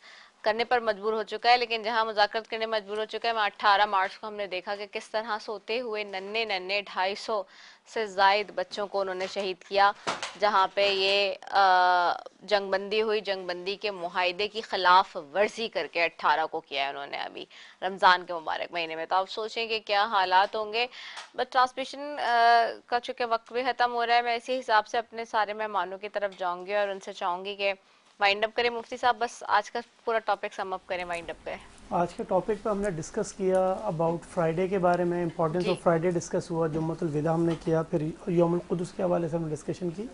करने पर मजबूर हो चुका है। लेकिन जहां मुज़ाकरात करने मजबूर हो चुका है, वहाँ 18 मार्च को हमने देखा कि किस तरह सोते हुए नन्हे नन्हे 250 से ज़ायद बच्चों को उन्होंने शहीद किया, जहां पे ये जंगबंदी हुई, जंगबंदी के मुआहदे की खिलाफ वर्जी करके 18 को किया है उन्होंने अभी रमज़ान के मुबारक महीने में। तो आप सोचें कि क्या हालात होंगे। बस ट्रांसमिशन का चूँकि वक्त भी ख़त्म हो रहा है, मैं इसी हिसाब से अपने सारे मेहमानों की तरफ जाऊँगी और उनसे चाहूँगी कि वाइंड अप करें। मुफ्ती साहब बस आज का पूरा टॉपिक सम अप करें, वाइंड अप करें। आज के टॉपिक पे हमने डिस्कस किया अबाउट फ्राइडे के बारे में, इंपॉर्टेंस ऑफ फ्राइडे डिस्कस हुआ, जुम्मतुल विदा हमने किया, फिर यौमुल कुद्स के हवाले से हमने डिस्कशन की।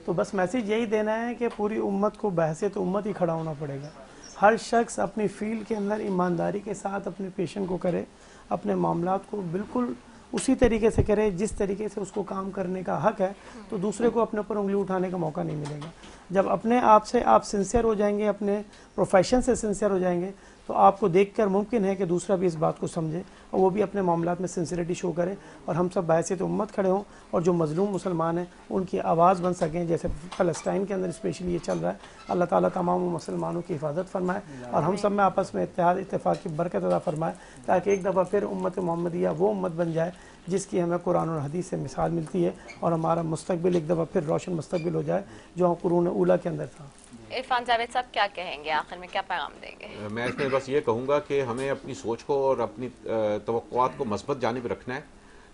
तो बस मैसेज यही देना है कि पूरी उम्मत को बहसियत उम्मत ही खड़ा होना पड़ेगा। हर शख्स अपनी फील्ड के अंदर ईमानदारी के साथ अपने पेशेंट को करे, अपने मामलात को बिल्कुल उसी तरीके से करे जिस तरीके से उसको काम करने का हक है, तो दूसरे को अपने ऊपर उंगली उठाने का मौका नहीं मिलेगा। जब अपने आप से आप सिंसियर हो जाएंगे, अपने प्रोफेशन से सिंसियर हो जाएंगे, तो आपको देखकर मुमकिन है कि दूसरा भी इस बात को समझे और वो भी अपने मामलात में सिंसियरिटी शो करे, और हम सब बहसियत उम्मत खड़े हों और जो मजलूम मुसलमान हैं उनकी आवाज़ बन सकें। जैसे फ़लस्तीन के अंदर स्पेशली ये चल रहा है, अल्लाह ताला तमाम मुसलमानों की हिफाजत फरमाए और हम सब में आपस में इत्तेहाद इत्तेफाक की बरकत अता फरमाए, ताकि एक दफ़ा फिर उम्मत मोहम्मदिया वो उम्मत बन जाए जिसकी हमें कुरान और हदीस से मिसाल मिलती है, और हमारा मुस्तकबिल एक दफ़ा फिर रोशन मुस्तकबिल हो जाए जो हम कुरून ऊला के अंदर था। इरफान जावेद साहब क्या कहेंगे, आखिर में क्या पैगाम देंगे? मैं इसमें बस ये कहूँगा कि हमें अपनी सोच को और अपनी तवक्कुआत को मस्बत जानिब रखना है,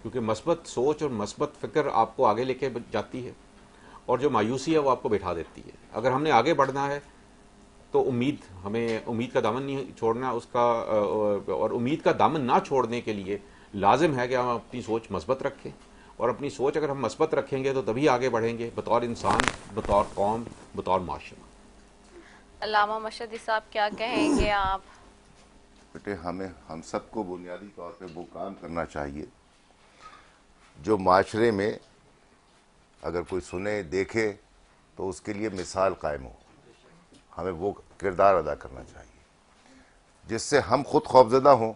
क्योंकि मस्बत सोच और मस्बत फ़िक्र आपको आगे लेके जाती है, और जो मायूसी है वो आपको बैठा देती है। अगर हमने आगे बढ़ना है तो हमें उम्मीद का दामन नहीं छोड़ना, उसका और उम्मीद का दामन ना छोड़ने के लिए लाजिम है कि हम अपनी सोच मस्बत रखें, और अपनी सोच अगर हम मस्बत रखेंगे तो तभी आगे बढ़ेंगे, बतौर इंसान, बतौर कौम, बतौर माशरा। अल्लामा मशहदी साहब क्या कहेंगे आप? बेटे, हम सबको बुनियादी तौर पे वो काम करना चाहिए जो माशरे में अगर कोई सुने देखे तो उसके लिए मिसाल कायम हो। हमें वो किरदार अदा करना चाहिए जिससे हम खुद खौफजदा हों,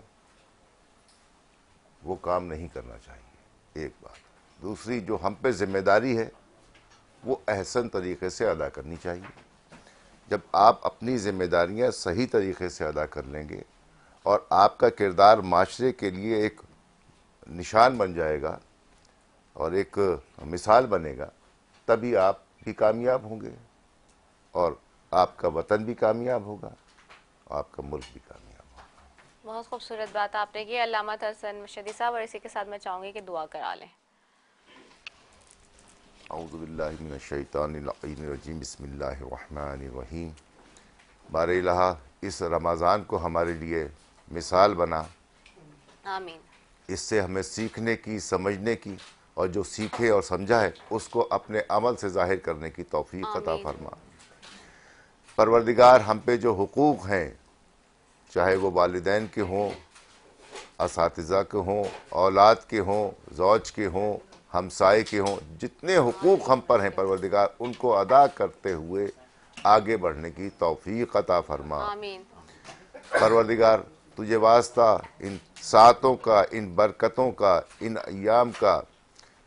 वो काम नहीं करना चाहिए, एक बात। दूसरी, जो हम पे जिम्मेदारी है वो अहसन तरीके से अदा करनी चाहिए। जब आप अपनी जिम्मेदारियां सही तरीके से अदा कर लेंगे और आपका किरदार माशरे के लिए एक निशान बन जाएगा और एक मिसाल बनेगा, तभी आप भी कामयाब होंगे और आपका वतन भी कामयाब होगा, आपका मुल्क भी कामयाब होगा। बहुत खूबसूरत बात आपने की अल्लामा हसन मशहदी साहब, और इसी के साथ मैं चाहूँगी कि दुआ करा लें। औज़ुबिल्लाहिमिनश्शैतानिर्रजीम बिस्मिल्लाहिर्रहमानिर्रहीम। बारे इलाहा इस रमज़ान को हमारे लिए मिसाल बना, आमीन। इससे हमें सीखने की, समझने की, और जो सीखे और समझा है उसको अपने अमल से ज़ाहिर करने की तौफीक अता फरमा। परवरदिगार, हम पे जो हुकूक हैं, चाहे वो वालिदैन के हों, असातिज़ा के हों, औलाद के हों, ज़ौज के हों, हमसाए के हों, जितने हुकूक हम पर हैं परवरदिगार, उनको अदा करते हुए आगे बढ़ने की तौफीक अता फरमा। आमीन। परवरदिगार, तुझे वास्ता इन सातों का, इन बरकतों का, इन अय्याम का,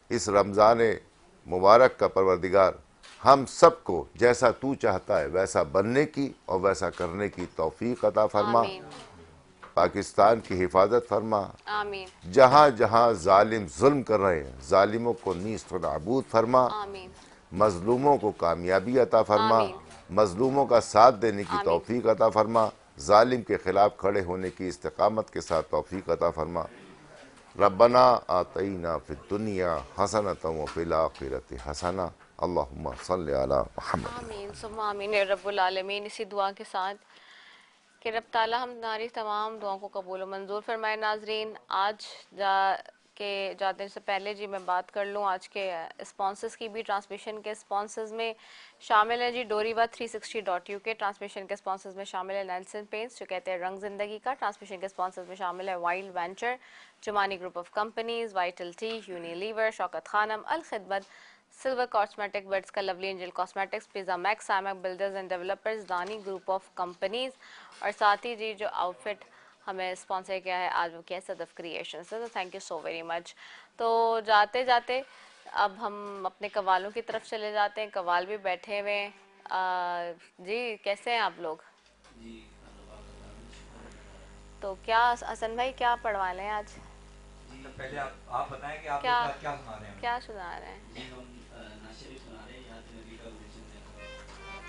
इस रमज़ान मुबारक का परवरदिगार हम सबको जैसा तू चाहता है वैसा बनने की और वैसा करने की तौफीक अता फरमा। पाकिस्तान की हिफाजत फरमा। आमीन। जहाँ जहाँ जालिम जुल्म कर रहे हैं, जालिमों को नीस्त व नाबूद फरमा। आमीन। मजलूमों को कामयाबी अता फरमा। मजलूमों का साथ देने की तौफीक अता फरमा। जालिम के खिलाफ खड़े होने की इस्तिकामत के साथ तौफीक अता फरमा। रब्बना आतईना फिद दुनिया हसनतम व फिल आखिरति हसना। अल्लाहुम्मा सल्लि अला मुहम्मद। आमीन सुम्मा आमीन या रब्बुल आलमीन। इसी दुआ के साथ कि रब ताला हमारी तमाम दुआओं को कबूल और मंजूर फरमाए। नाजरीन, आज जाने से पहले जी मैं बात कर लूँ आज के स्पॉन्सर्स की भी। ट्रांसमिशन के स्पॉन्सर्स में शामिल है जी डोरीवा 360.uk। ट्रांसमिशन के स्पॉन्सर्स में शामिल है नेल्सन पेंट्स जो कहते हैं रंग जिंदगी का। ट्रांसमिशन के स्पॉन्सर्स में शामिल है Wild Venture, Jumani group of companies, Vital Tea, Unilever, Shaukat Khanam, Al Khidmat, Silver Cosmetic, Birds का Lovely Angel Cosmetics, Pizza Max, Samak builders and developers, Dani group of companies, और साथ ही जी जो आउटफिट हमें स्पॉन्सर किया है आज वो किया है सदफ क्रिएशंस। तो thank you so very much. तो जाते जाते अब हम अपने कवालों की तरफ चले जाते हैं। कवाल भी बैठे हुए हैं। जी कैसे हैं आप लोग? तो क्या हसन भाई क्या पढ़वा लें आज? तो पहले आप बताएं कि आप क्या सुना रहे हैं? क्या सुना रहे हैं?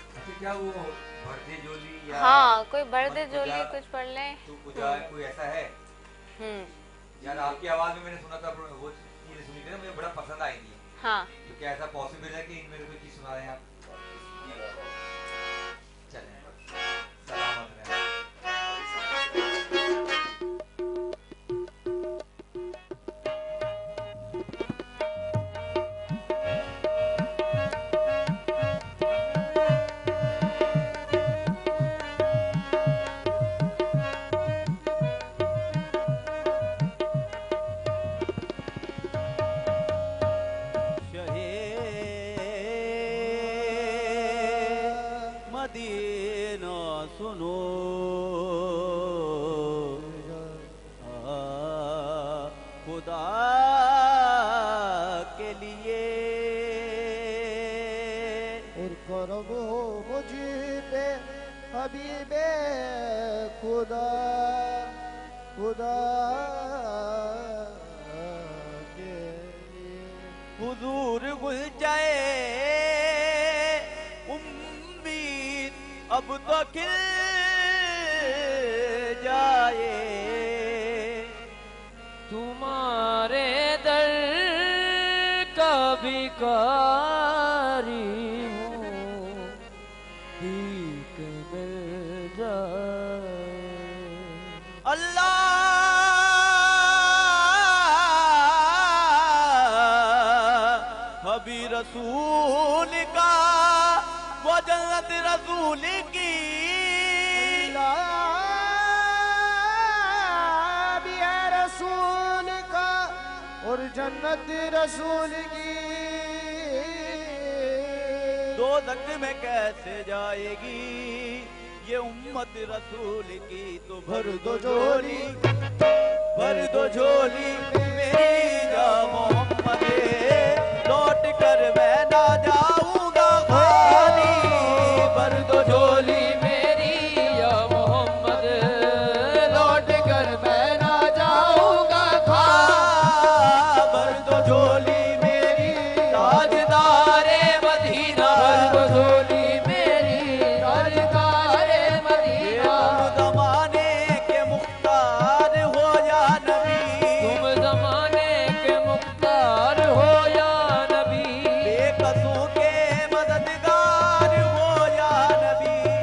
अच्छा, क्या वो भरते जोली या हाँ कोई भरते जोली कुछ पढ़ लें। कोई ऐसा है? यार आपकी आवाज में मैंने सुना था, वो चीज़ सुनी थी ना, मुझे बड़ा पसंद आई थी। हाँ तो क्या ऐसा पॉसिबल है कि इनमें कोई चीज़ सुना रहे हैं आप? चलें, सलामत रहें। रसूल का वो जन्नत रसूल की भी है रसूल का और जन्नत रसूल की दोज़ख में कैसे जाएगी ये उम्मत रसूल की। तो भर दो झोली मेरी जा मोहम्मद, लौट कर मैं ना जाऊंगा खाली। भर दो झोली मेरी या मोहम्मद, लौट कर मैं ना जाऊंगा खाली। भर दो झोली मेरी ताजदारे मदीना, भर दो झोली मेरी ताजदारे मदीना। तुम जमाने के मुख्तार हो या नबी, तुम जमाने के मुख्तार हो या नबी।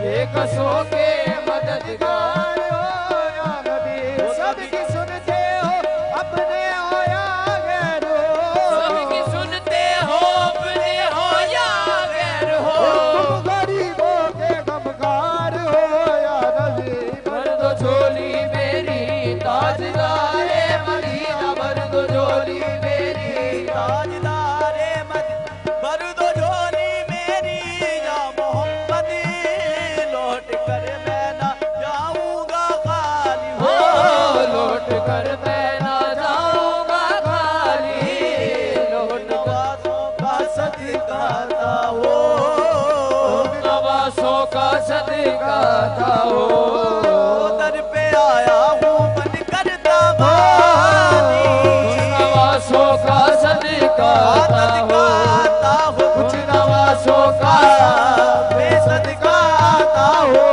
बेकसों के मददगार हो या नबी, सबकी सुनते हो अपने हो या गैर हो, सबकी सुनते हो अपने हो या गैर हो, तुम गरीबों के गमगार हो या नबी, भर दो झोली मेरी ताजदारे मदीना, भर दो झोली मेरी ताजदारे मदीना, भर दो झोली मेरी या मोहम्मद, लौट कर मैं ना जाऊंगा खाली हो, लौट कर मैं ना जाऊंगा खाली, लौट नवासों का सदका था हो, नवासों का सदका था हो, दर पे आया हूँ मन करता बानी, नवासों का सदका था हो, कुछ नवासों का बेसदका था हो,